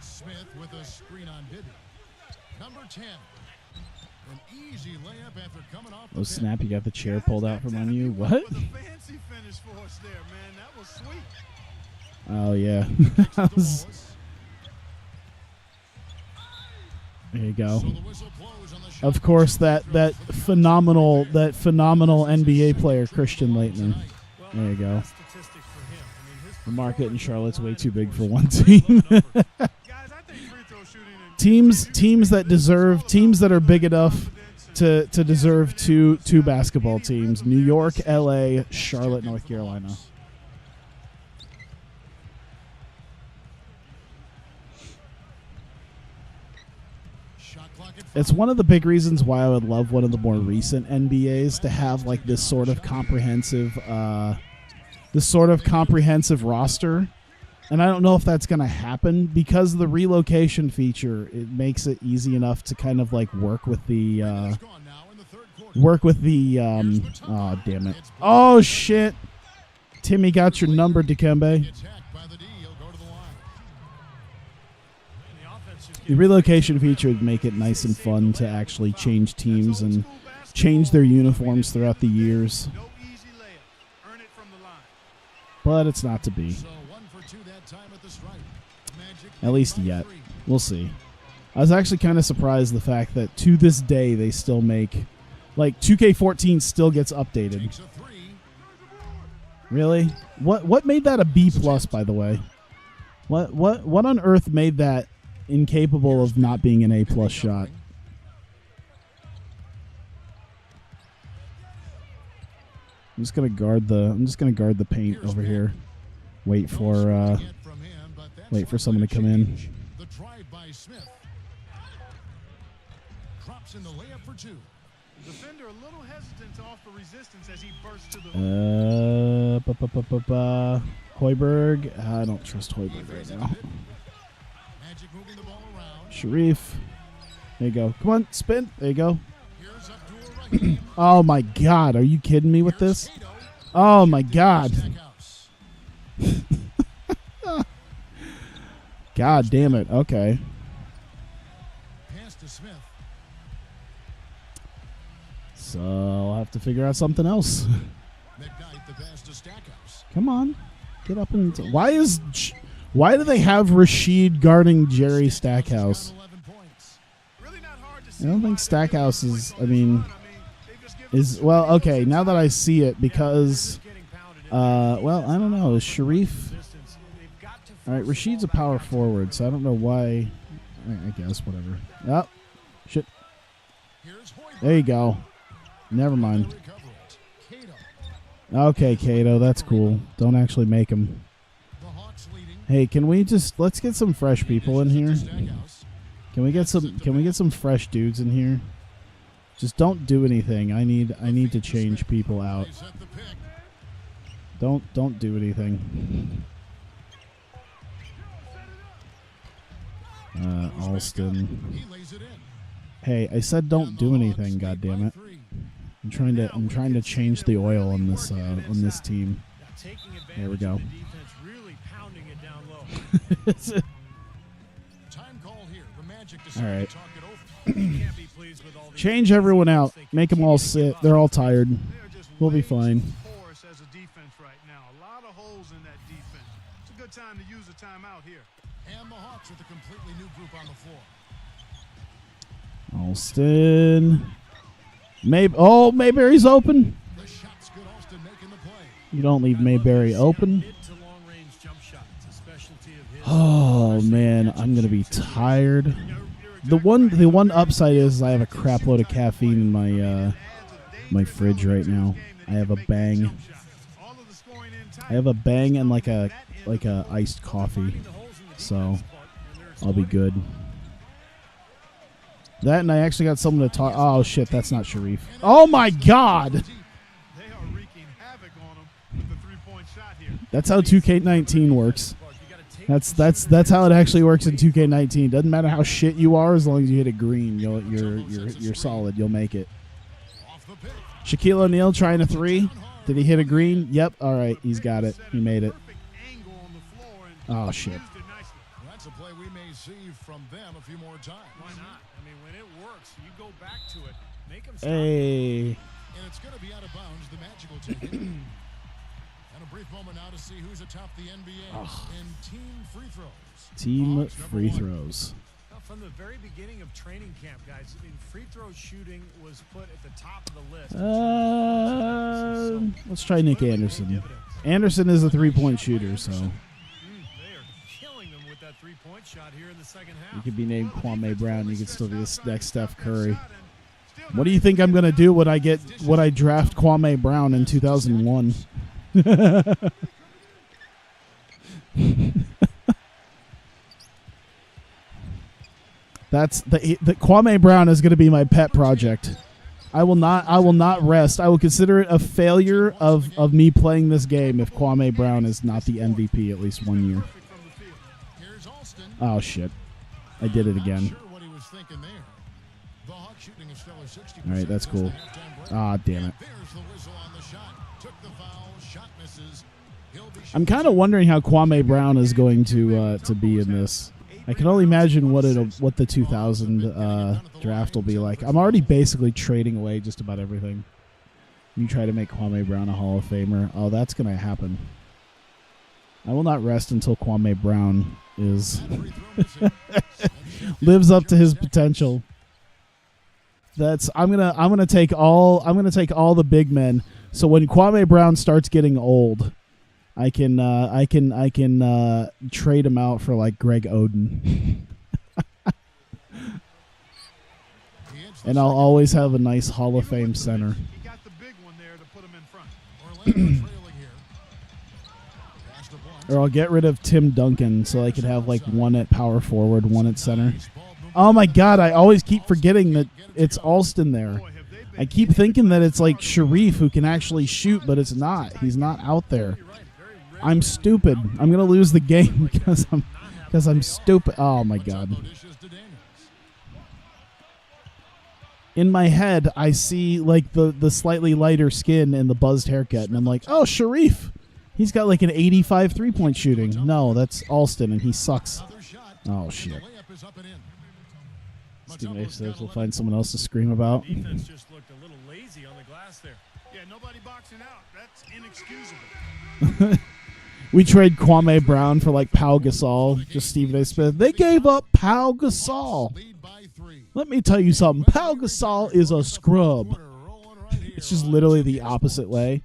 Smith with a screen on Bibby. Number 10. An easy layup after coming off the Oh snap, you got the chair pulled out from on you? What? Fancy finish for us there, man. That was sweet. Oh yeah. There you go. Of course, that phenomenal NBA player Christian Laettner. There you go. The market in Charlotte's way too big for one team. teams that are big enough to deserve two basketball teams: New York, LA, Charlotte, North Carolina. It's one of the big reasons why I would love one of the more recent NBAs to have like this sort of comprehensive roster. And I don't know if that's going to happen because of the relocation feature. It makes it easy enough to kind of like work with the oh damn it. Oh shit. Timmy got your number, Dikembe. The relocation feature would make it nice and fun to actually change teams and change their uniforms throughout the years. But it's not to be. At least yet. We'll see. I was actually kind of surprised the fact that to this day they still make, like, 2K14 still gets updated. Really? What made that a B+, by the way? What on earth made that incapable of not being an A+ shot? I'm just gonna guard the paint over here. Wait for someone to come in. The drive by Smith. Drops in the layup for 2. Defender a little hesitant to offer resistance as he bursts to the Hoiberg. I don't trust Hoiberg right now. Magic moving the ball around. Sharif. There you go. Come on, spin. There you go. Oh my God. Are you kidding me with this? Oh my God. God damn it. Okay. Pass to Smith. So I'll have to figure out something else. McKnight, the pass to Stackhouse. Come on. Get up and... Why do they have Rashid guarding Jerry Stackhouse? I don't think Stackhouse is... Well, okay, now that I see it, because... well, I don't know. Is Sharif... All right, Rashid's a power forward, so I don't know why. I guess, whatever. Oh, shit. There you go. Never mind. Okay, Cato, that's cool. Don't actually make him. Hey, can we just... Let's get some fresh people in here. Can we get some fresh dudes in here? Just don't do anything. I need to change people out. Don't do anything. Alston. Hey, I said don't do anything. God damn it! I'm trying to change the oil on this team. There we go. Magic All decided right. to talk it over. Can't be pleased with all the Change everyone out. Make them all sit. They're all tired. They are just We'll be way fine. too porous as a defense right now. A lot of holes in that defense. It's a good time to use a timeout here. And the Hawks with a completely new group on the floor. Alston. Mayberry's open. The shot's good. Alston making the play. You don't leave Mayberry open. Mid to long range jump shots, a specialty of his. Oh man, I'm gonna be tired. The one upside is I have a crap load of caffeine in my fridge right now. I have a bang. I have a bang and like a iced coffee, so I'll be good. That, and I actually got someone to talk. Oh shit, that's not Sharif. Oh my god, They are wreaking havoc on him with the three-point shot here. that's how 2K19 works. That's how it actually works in 2K19. Doesn't matter how shit you are, as long as you hit it green, you're solid. You'll make it. Off the pick. Shaquille O'Neal trying a three. Did he hit a green? Yep. All right, he's got it. He made it. Perfect angle on the floor and Oh shit. used it nicely. That's a play we may see from them a few more times. Why not? I mean, when it works, you go back to it. Make them stop. Hey. And it's going to be out of bounds. The Magic will take it. And a brief moment now to see who's atop the NBA in team free throws. Team Hawks, number free one. throws. Well, from the very beginning of training camp, guys, I mean, free throw shooting was put at the top of the list. Let's try Nick Anderson. Anderson is a three-point shooter, so They are killing them with that three-point shot here in the second half. you could be named Kwame Brown. You could still be the next Steph Curry. What do you think I'm gonna do when I draft Kwame Brown in 2001? That's the Kwame Brown is going to be my pet project. I will not rest. I will consider it a failure of me playing this game if Kwame Brown is not the MVP at least 1 year. Here's Alston. Oh shit. I did it again. Not sure what he was thinking there. The Hawks shooting a stellar 60%. All right, that's cool. since the halftime break. Ah, damn it. There's the whistle on the shot. Took the foul. Shot misses. He'll be I'm kind of wondering how Kwame Brown is going to be in this. I can only imagine what the 2000 draft will be like. I'm already basically trading away just about everything. You try to make Kwame Brown a Hall of Famer. Oh, that's going to happen. I will not rest until Kwame Brown is lives up to his potential. I'm gonna take all the big men. So when Kwame Brown starts getting old, I can trade him out for like Greg Oden. And I'll always have a nice Hall of Fame center. He got the big one there to put him in front. Orlando trailing here. Pass to Blunt. Or I'll get rid of Tim Duncan so I could have like one at power forward, one at center. Oh my god, I always keep forgetting that it's Alston there. I keep thinking that it's like Sharif who can actually shoot, but it's not. He's not out there. I'm stupid. I'm gonna lose the game because I'm stupid. Oh my god. Dishes to Daniels. In my head, I see like the slightly lighter skin and the buzzed haircut, and I'm like, oh, Sharif. He's got like an 85 3-point shooting. No, that's Alston, and he sucks. Another shot. Oh shit. The layup is up and in. Stephen A Matomo's says got we'll 11. find someone else to scream about. Defense just looked a little lazy on the glass there. Yeah, nobody boxing out. That's inexcusable. We trade Kwame Brown for like Pau Gasol. Just Stephen A. Smith. They gave up Pau Gasol. Lead by 3. Let me tell you something. Pau Gasol is a scrub. Quarter rolling right here It's just on literally the 2K opposite way.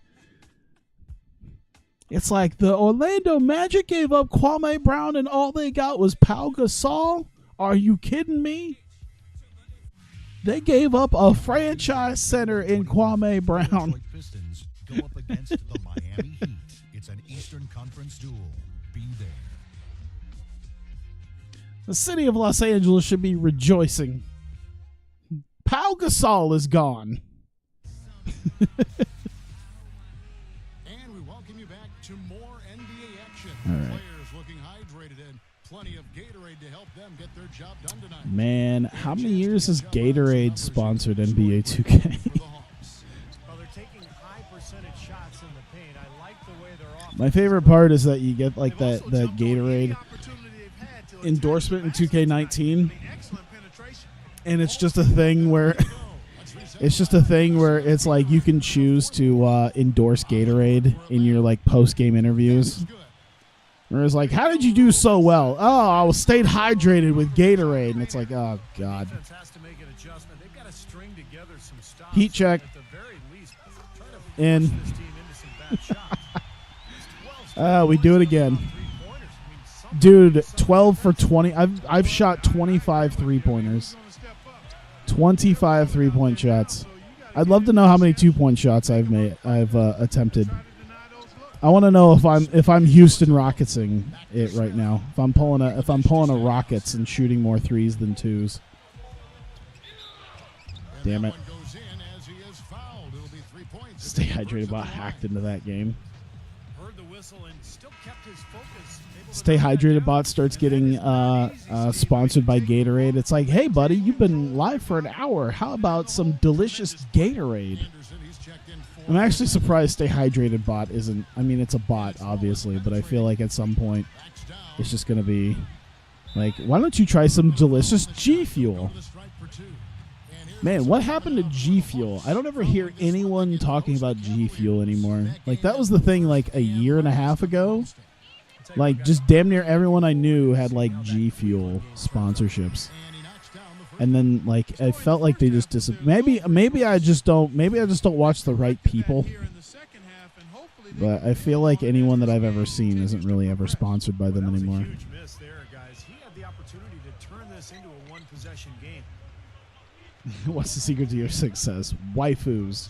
It's like the Orlando Magic gave up Kwame Brown and all they got was Pau Gasol. Are you kidding me? They gave up a franchise center in Kwame Brown. Detroit Pistons go up against the Miami Heat. It's an Eastern Conference duel. Be there. The city of Los Angeles should be rejoicing. Pau Gasol is gone. And we welcome you back to more NBA action. All right. Players looking hydrated and plenty of Gatorade to help them get their job done tonight. Man, how many years has Gatorade sponsored NBA 2K? For the Hawks. Well, they're taking high percentage shots in the paint. I like the way they're off. My favorite part is that you get like that Gatorade endorsement in 2K19, and it's just a thing where it's like you can choose to endorse Gatorade in your like post game interviews. Where it's like, how did you do so well? Oh, I stayed hydrated with Gatorade, and it's like, oh god. Heat check. In. We do it again. Dude, 12 for 20. I've shot 25 3-pointers. 25 3-point shots. I'd love to know how many 2-point shots I've attempted. I want to know if I'm Houston Rocketsing it right now. If I'm pulling a Rockets and shooting more threes than twos. Damn it. Stay hydrated about hacked into that game. Stay Hydrated bot starts getting sponsored by Gatorade. It's like, hey, buddy, you've been live for an hour. How about some delicious Gatorade? I'm actually surprised Stay Hydrated bot isn't. I mean, it's a bot, obviously, but I feel like at some point it's just going to be like, why don't you try some delicious G Fuel? Man, what happened to G Fuel? I don't ever hear anyone talking about G Fuel anymore. Like, that was the thing like a year and a half ago. Like, just damn near everyone I knew had like G Fuel sponsorships. And then like I felt like they just maybe I just don't watch the right people. But I feel like anyone that I've ever seen isn't really ever sponsored by them anymore. What's the secret to your success? Waifus.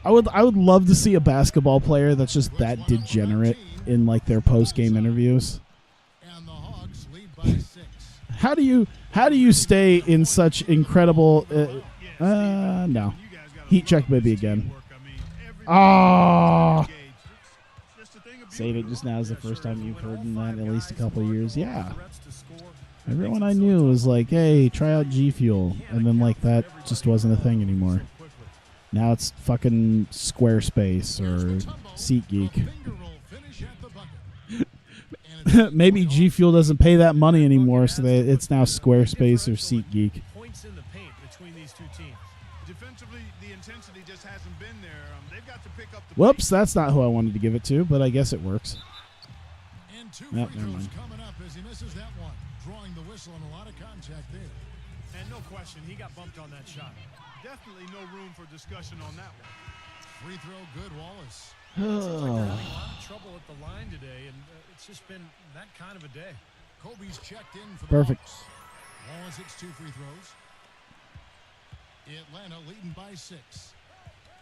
I would love to see a basketball player that's just that degenerate in like their post game interviews. How do you stay in such incredible? No, heat check maybe again. Oh, saying it just now is the first time you've heard that in at least a couple of years. Yeah, everyone I knew was like, "Hey, try out G Fuel," and then like that just wasn't a thing anymore. Now it's fucking Squarespace or SeatGeek. Maybe G Fuel doesn't pay that money anymore, so it's now Squarespace or SeatGeek. Points in the paint between these two teams. Defensively, the intensity just hasn't been there. They've got to pick up the Whoops, that's not who I wanted to give it to, but I guess it works. And two Yep, free never throws mind. coming up as he misses that one, drawing the whistle and a lot of contact there. And no question, he got bumped on that shot. Definitely no room for discussion on that one. Free throw, good, Wallace. They're having a lot of trouble at the line today, and it's just been that kind of a day. Kobe's checked in for the Perfect. Hawks. Wallace hits 2 free throws. Atlanta leading by 6.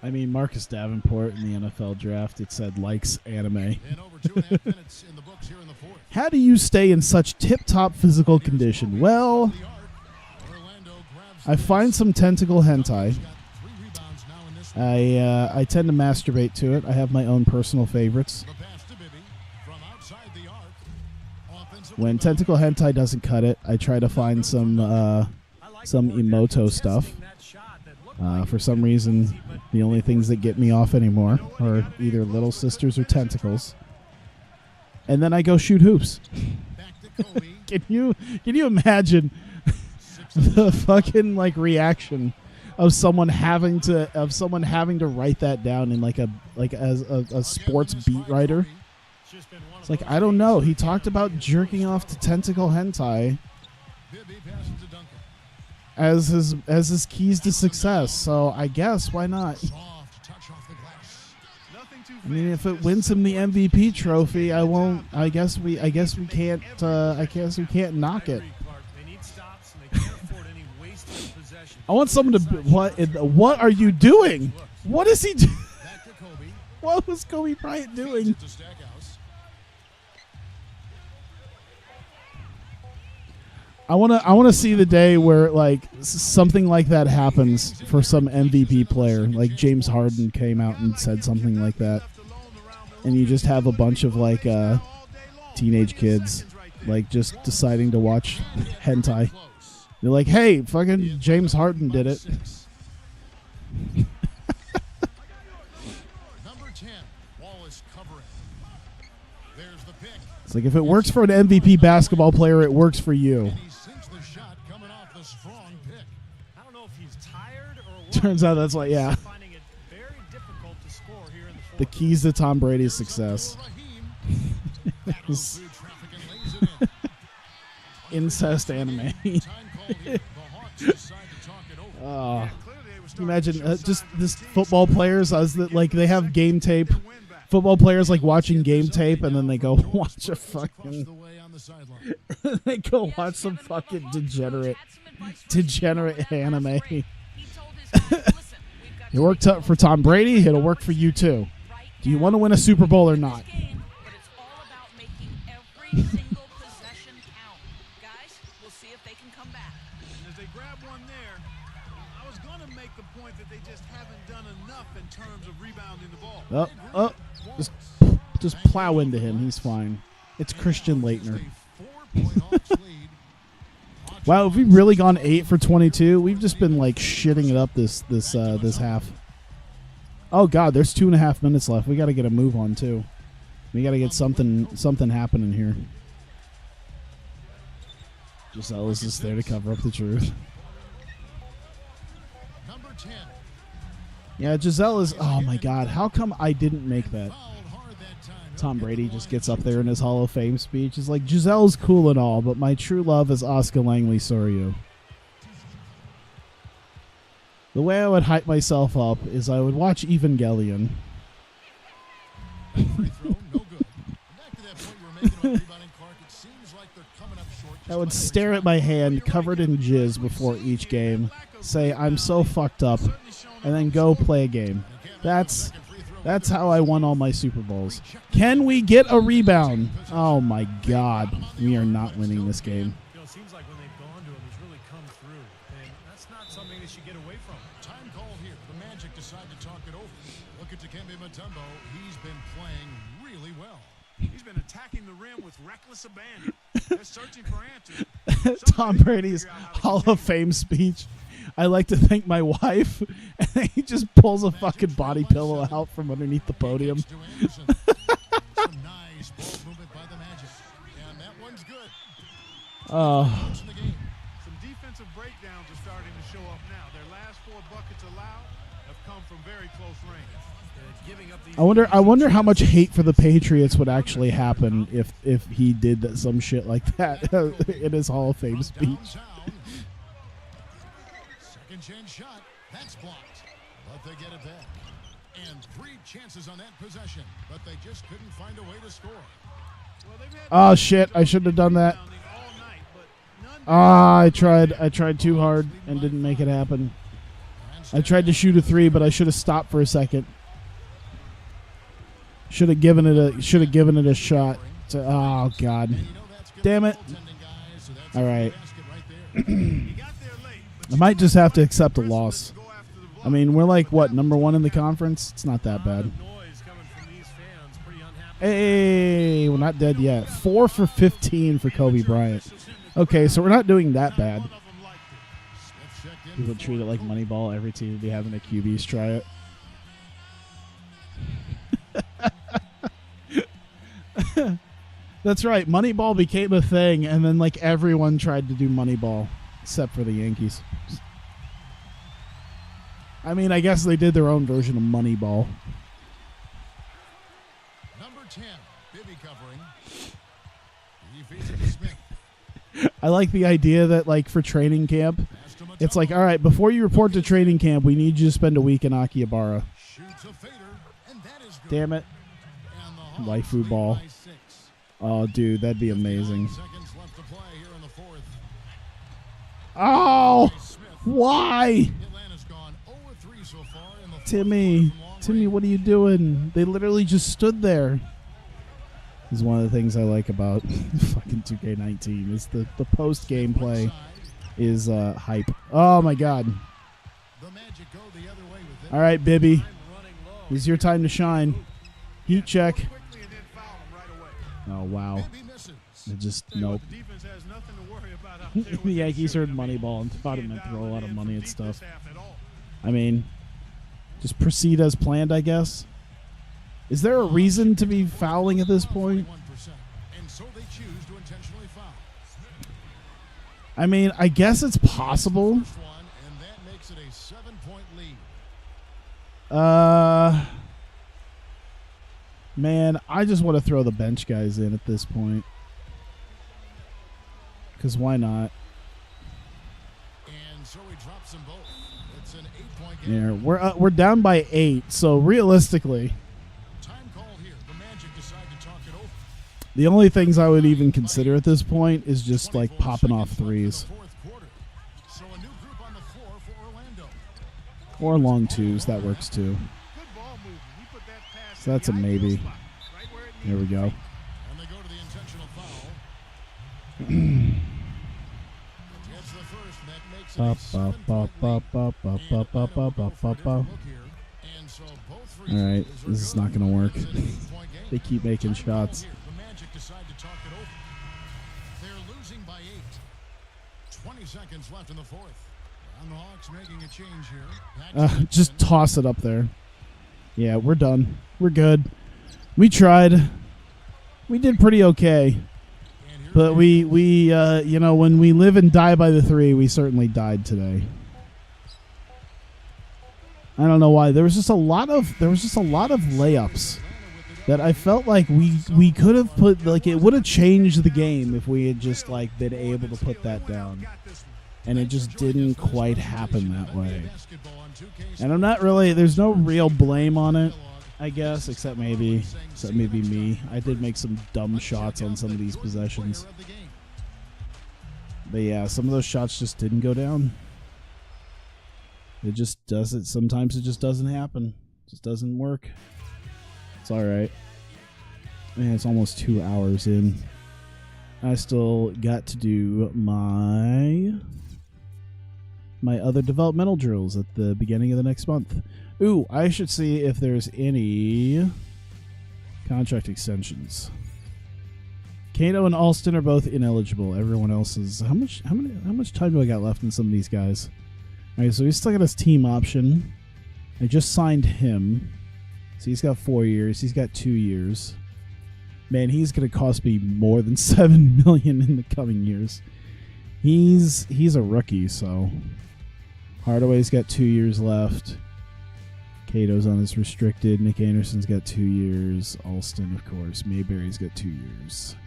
I mean, Marcus Davenport in the NFL draft, it said likes anime. And over 2.5 minutes in the books here in the fourth. How do you stay in such tip-top physical condition? Well, I find some tentacle hentai. I tend to masturbate to it. I have my own personal favorites. When tentacle hentai doesn't cut it, I try to find some emoto stuff. For some reason, the only things that get me off anymore are either little sisters or tentacles. And then I go shoot hoops. Can you imagine the fucking like reaction of someone having to write that down in as a sports beat writer? It's like, I don't know. He talked about jerking off to tentacle hentai as his keys to success. So I guess why not? I mean, if it wins him the MVP trophy, I won't. I guess we can't knock it. I want someone to. What are you doing? What is he doing? What was Kobe Bryant doing? I want to see the day where like something like that happens for some MVP player, like James Harden came out and said something like that, and you just have a bunch of like teenage kids like just deciding to watch hentai. They're like, hey, fucking James Harden did it. Number 10, Wallace covering. There's the pick. It's like if it works for an MVP basketball player, it works for you. And he sinks the shot coming off the strong pick. I don't know if he's tired or what. Turns out that's like, yeah, Finding it very difficult to score here in the the fourth. keys to Tom Brady's success. Battles through traffic and lays it in. Incest anime. Time called here. The Hawks decide to talk it over. Oh. Clearly they were Can starting you imagine to show just signs of this fatigue, football so players as that like they have game tape. Football players like watching game tape and then they go watch a fucking The way on the sideline. they go watch some fucking degenerate anime. It worked out for Tom Brady, it'll work for you too. Do you want to win a Super Bowl or not? But it's all about making every single possession count. Guys, we'll see if they can come back. And as they grab one there, I was going to make the point that they just haven't done enough in terms of rebounding the ball. Oh, just plow into him. He's fine. It's Christian Leitner. Wow, have we really gone 8 for 22? We've just been like shitting it up this half. Oh God, there's 2.5 minutes left. We got to get a move on too. We got to get something happening here. Giselle is just there to cover up the truth. Number 10. Yeah, Giselle is. Oh my God, how come I didn't make that? Tom Brady just gets up there in his Hall of Fame speech. He's like, Giselle's cool and all, but my true love is Oscar Langley Sorio. The way I would hype myself up is I would watch Evangelion. Free throw, no good. Back to that point you were making on rebounding, Clark. It seems like they're coming up short. I would stare at my hand covered in jizz before each game, say I'm so fucked up, and then go play a game. That's how I won all my Super Bowls. Can we get a rebound? Oh my God, we are not winning this game. You know, it seems like when they've gone to him, he's really come through, and that's not something they should get away from. Time call here. The Magic decide to talk it over. Look at Dikembe Mutombo. He's been playing really well. He's been attacking the rim with reckless abandon. They're searching for answers. Tom Brady's Hall of Fame speech. I like to thank my wife, and then he just pulls a fucking body pillow out from underneath the podium. To Anderson. Some nice ball movement by the Magic. And that one's good. Points in the game. Some defensive breakdowns are starting to show up now. Their last 4 buckets allowed have come from very close range. Giving up these I wonder how much hate for the Patriots would actually happen if he did some shit like that in his Hall of Fame speech. Downtown. Second chance shot. That's blocked. But they get it back. And 3 chances on that possession. But they just couldn't find a way to score. Well, they've had Oh shit! I shouldn't have done that. rebounding all night, but none I tried too hard and didn't make it happen. I tried to shoot a 3, but I should have stopped for a second. Should have given it a shot. Oh God, damn it! All right, I might just have to accept a loss. I mean, we're like what, number 1 in the conference? It's not that bad. noise coming from these fans. Pretty unhappy. Hey, we're not dead yet. 4 for 15 for Kobe Bryant. Okay, so we're not doing that bad. People treat it like Moneyball. Every team would be having a QBs try it. That's right. Moneyball became a thing, and then like everyone tried to do Moneyball, except for the Yankees. I mean, I guess they did their own version of Moneyball. Number 10. Bibby covering. He faces Smith. I like the idea that like for training camp, it's like, all right, before you report to training camp, we need you to spend a week in Akihabara. Shoots a fader, and that is good. Damn it. And the Hawks Waifu lead ball. by 6. Oh, dude, that'd be amazing. 9 seconds left to play here in the 4th. Oh, Smith. why? Atlanta's gone 0-3 so far in the 4th Timmy, quarter from long Timmy, range. what are you doing? They literally just stood there. This is one of the things I like about fucking 2K19 is the post gameplay is hype. Oh my God! The Magic go the other way with it. All right, Bibby, Running low. it's your time to shine. Heat check. quickly and then foul him right away. Oh wow! Bibby misses. It just Tell you what, nope. the defense has nothing to worry about out there with The that Yankees shooting. heard I mean, Moneyball and you thought it can't meant dial throw a it lot of in money from at deep stuff. this half at all. I mean, just proceed as planned, I guess. Is there a reason to be fouling at this point? 41% I mean, I guess it's possible. First one, and that makes it a 7-point lead. Man, I just want to throw the bench guys in at this point. Because why not? And so he drops them both. It's an 8-point game. Yeah, we're down by 8, so realistically, Time called here. The Magic decide to talk it over. the only things I would even consider at this point is just like popping off threes. Fourth quarter. So a new group on the floor for Orlando. Or long twos, that works too. Good ball movement. He put that pass So that's in a the ideal maybe. spot, right where it There we needed to go. be. And they go to the intentional foul. Gets the first, and that makes it a 7-point lead. And so both free All right, throws are this is good. not going to work. It's an 8-point game. They keep making Time called shots. here. The Magic decide to talk it over. They're losing by 8. 20 seconds left in the fourth. And the Hawks making a change here. Just toss it up there. Yeah, we're done. We're good. We tried. We did pretty okay. But we you know, when we live and die by the 3, we certainly died today. I don't know why. There was just a lot of layups that I felt like we could have put, like, it would have changed the game if we had just like been able to put that down. And it just didn't quite happen that way. And I'm not really, there's no real blame on it, I guess, except maybe me. I did make some dumb shots on some of these possessions. But yeah, some of those shots just didn't go down. It just doesn't, sometimes it just doesn't happen. It just doesn't work. It's alright. Man, it's almost 2 hours in. I still got to do my other developmental drills at the beginning of the next month. Ooh, I should see if there's any contract extensions. Kato and Alston are both ineligible. Everyone else is. How much time do I got left in some of these guys? All right, so he's still got his team option. I just signed him, so he's got 4 years. He's got 2 years. Man, he's gonna cost me more than $7 million in the coming years. He's a rookie, so Hardaway's got 2 years left. Cato's on his restricted. Nick Anderson's got 2 years. Alston, of course. Mayberry's got 2 years.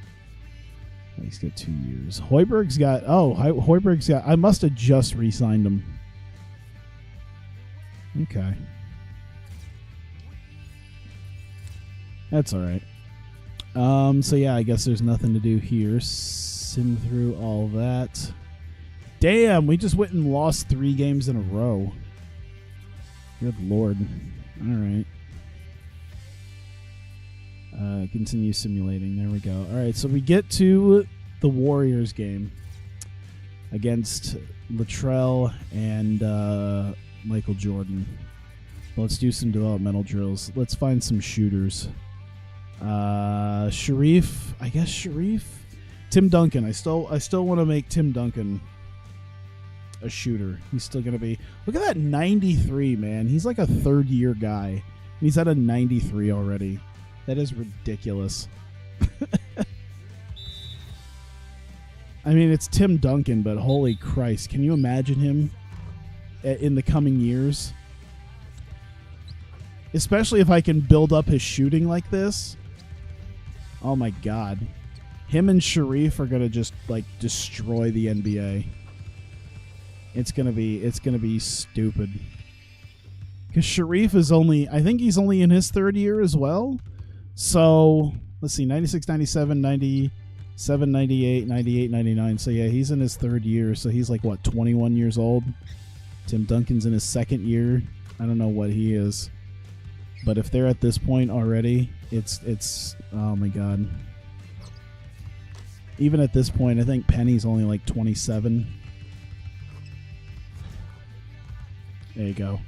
He's got 2 years. Hoiberg's got. I must have just re-signed him. Okay, that's all right. So yeah, I guess there's nothing to do here. Sim through all that. Damn, we just went and lost 3 games in a row. Good lord. All right. Continue simulating. There we go. All right, so we get to the Warriors game against Latrell and Michael Jordan. Let's do some developmental drills. Let's find some shooters. Sharif. I guess Sharif. Tim Duncan. I still want to make Tim Duncan a shooter. He's still going to be. Look at that 93, man. He's like a third-year guy. He's at a 93 already. That is ridiculous. I mean, it's Tim Duncan, but holy Christ. Can you imagine him in the coming years? Especially if I can build up his shooting like this. Oh my God. Him and Sharif are going to just like destroy the NBA. It's going to be stupid. Cuz Sharif is I think he's only in his 3rd year as well. So, let's see, 96, 97, 97, 98, 98, 99. So yeah, he's in his 3rd year. So he's like what, 21 years old? Tim Duncan's in his 2nd year. I don't know what he is. But if they're at this point already, it's oh my God. Even at this point, I think Penny's only like 27. There you go.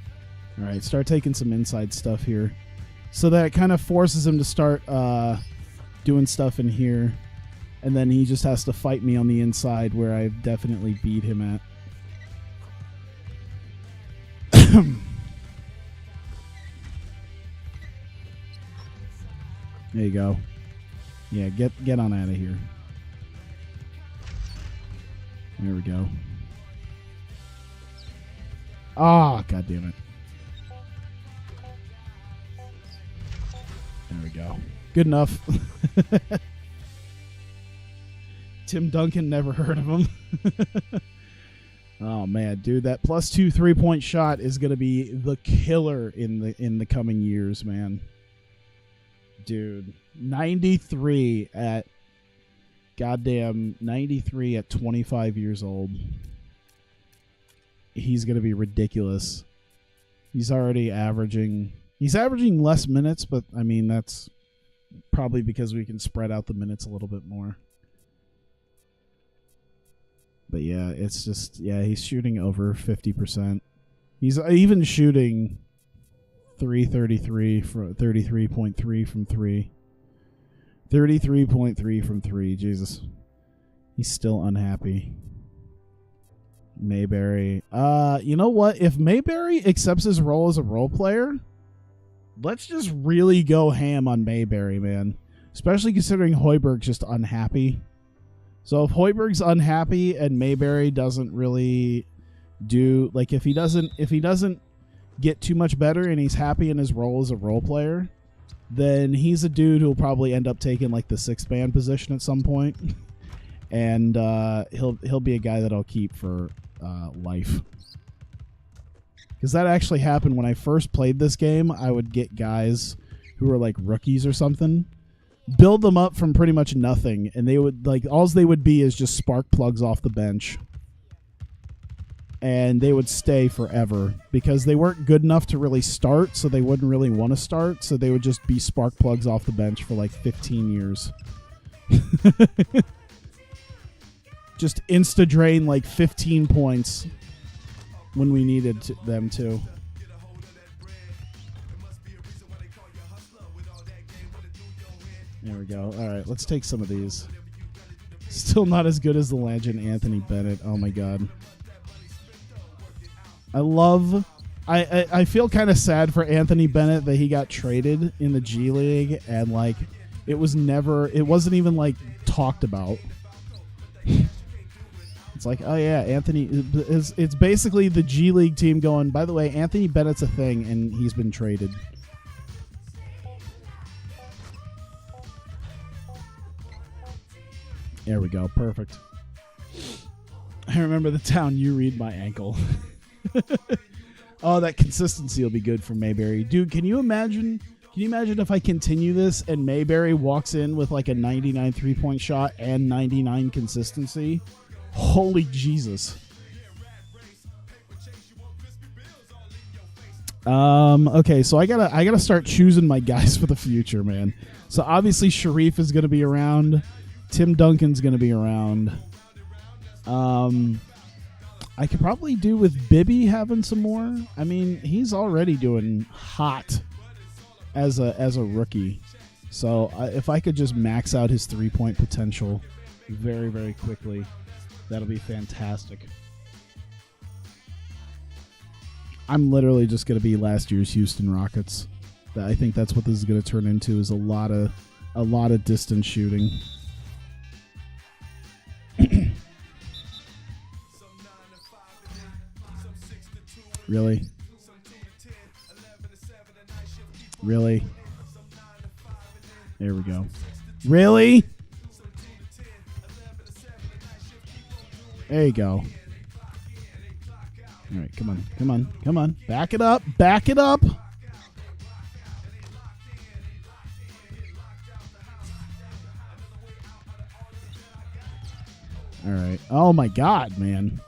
All right, start taking some inside stuff here. So that kind of forces him to start doing stuff in here. And then he just has to fight me on the inside where I've definitely beat him at. There you go. Yeah, get on out of here. There we go. Ah, God damn it. There we go. Good enough. Tim Duncan, never heard of him. Oh man, dude, that +2 3-point shot is gonna be the killer in the coming years, man. Dude, 93 at 25 years old. He's gonna be ridiculous. He's averaging less minutes, but I mean that's probably because we can spread out the minutes a little bit more. But yeah, it's just, he's shooting over 50%. He's even shooting 33.3 from 3. 33.3 from 3. Jesus. He's still unhappy. Mayberry. You know what? If Mayberry accepts his role as a role player, let's just really go ham on Mayberry, man. Especially considering Hoiberg's just unhappy. So if Hoiberg's unhappy and Mayberry doesn't really do, like, if he doesn't get too much better and he's happy in his role as a role player, then he's a dude who'll probably end up taking like the 6th man position at some point, and he'll be a guy that I'll keep for life. Because that actually happened when I first played this game. I would get guys who were like rookies or something, build them up from pretty much nothing, and they would, like, all they would be is just spark plugs off the bench, and they would stay forever because they weren't good enough to really start, so they wouldn't really want to start, so they would just be spark plugs off the bench for like 15 years. Just insta drain like 15 points when we needed them to. There we go. All right, let's take some of these. Still not as good as the legend Anthony Bennett. Oh my God. I feel kind of sad for Anthony Bennett that he got traded in the G League, and like it wasn't even like talked about. It's like, oh yeah, Anthony, it's basically the G League team going, by the way, Anthony Bennett's a thing and he's been traded. There we go. Perfect. I remember the town you read my ankle. Oh, that consistency will be good for Mayberry. Dude, can you imagine if I continue this and Mayberry walks in with like a 99 3-point shot and 99 consistency? Holy Jesus. Okay, so I gotta start choosing my guys for the future, man. So obviously Sharif is gonna be around. Tim Duncan's going to be around. I could probably do with Bibby having some more. I mean, he's already doing hot as a rookie. So if I could just max out his 3-point potential very, very quickly, that'll be fantastic. I'm literally just going to be last year's Houston Rockets. I think that's what this is going to turn into, is a lot of distance shooting. Really? Really? There we go. Really? There you go. All right, come on, come on, come on. Back it up, back it up. All right. Oh my God, man.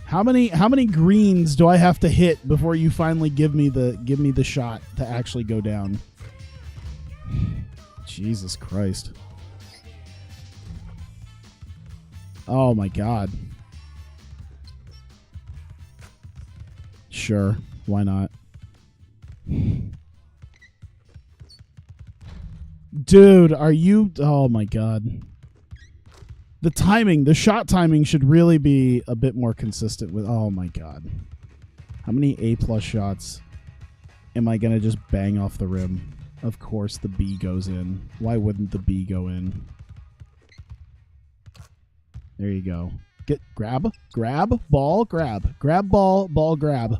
How many greens do I have to hit before you finally give me the shot to actually go down? Jesus Christ. Oh my God. Sure, why not? Dude, are you... Oh my God. The shot timing should really be a bit more consistent with... Oh my God. How many A+ shots am I going to just bang off the rim? Of course the B goes in. Why wouldn't the B go in? There you go. Grab, ball, grab. Grab, ball, grab.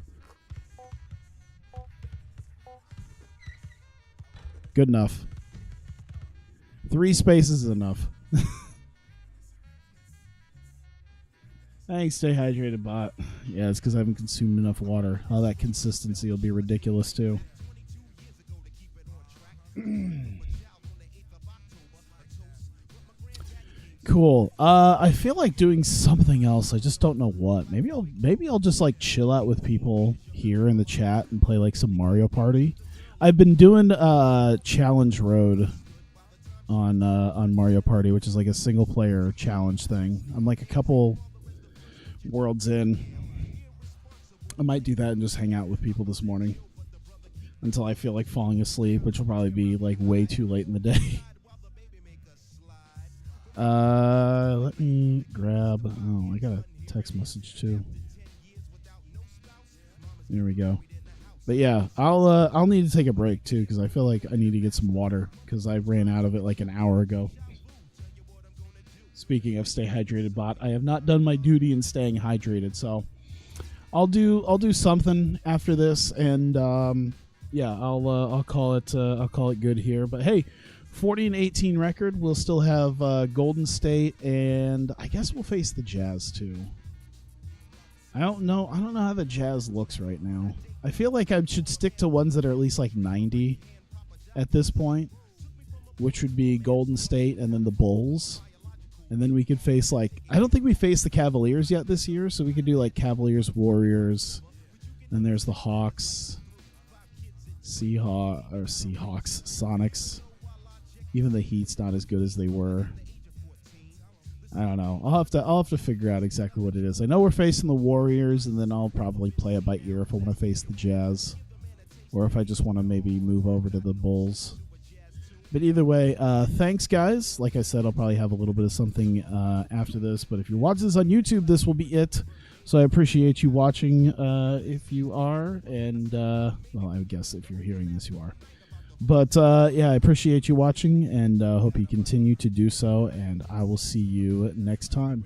Good enough. 3 spaces is enough. Thanks, stay hydrated, bot. Yeah, it's because I haven't consumed enough water. Oh, that consistency will be ridiculous, too. Cool. I feel like doing something else. I just don't know what. Maybe I'll just like chill out with people here in the chat and play like some Mario Party. I've been doing Challenge Road on Mario Party, which is like a single player challenge thing. I'm like a couple worlds in. I might do that and just hang out with people this morning until I feel like falling asleep, which will probably be like way too late in the day. Let me grab. Oh, I got a text message too. There we go. But yeah, I'll need to take a break too because I feel like I need to get some water because I ran out of it like an hour ago. Speaking of stay hydrated, bot, I have not done my duty in staying hydrated, so I'll do something after this, and yeah, I'll call it good here. But hey, 40-18 record. We'll still have Golden State, and I guess we'll face the Jazz too. I don't know how the Jazz looks right now. I feel like I should stick to ones that are at least like 90 at this point, which would be Golden State and then the Bulls. And then we could face like, I don't think we faced the Cavaliers yet this year, so we could do like Cavaliers, Warriors. Then there's the Hawks, Seahawks, Sonics. Even the Heat's not as good as they were. I don't know. I'll have to figure out exactly what it is. I know we're facing the Warriors, and then I'll probably play it by ear if I want to face the Jazz, or if I just want to maybe move over to the Bulls. But either way, thanks, guys. Like I said, I'll probably have a little bit of something after this. But if you're watching this on YouTube, this will be it. So I appreciate you watching if you are. And, well, I guess if you're hearing this, you are. But, yeah, I appreciate you watching and hope you continue to do so. And I will see you next time.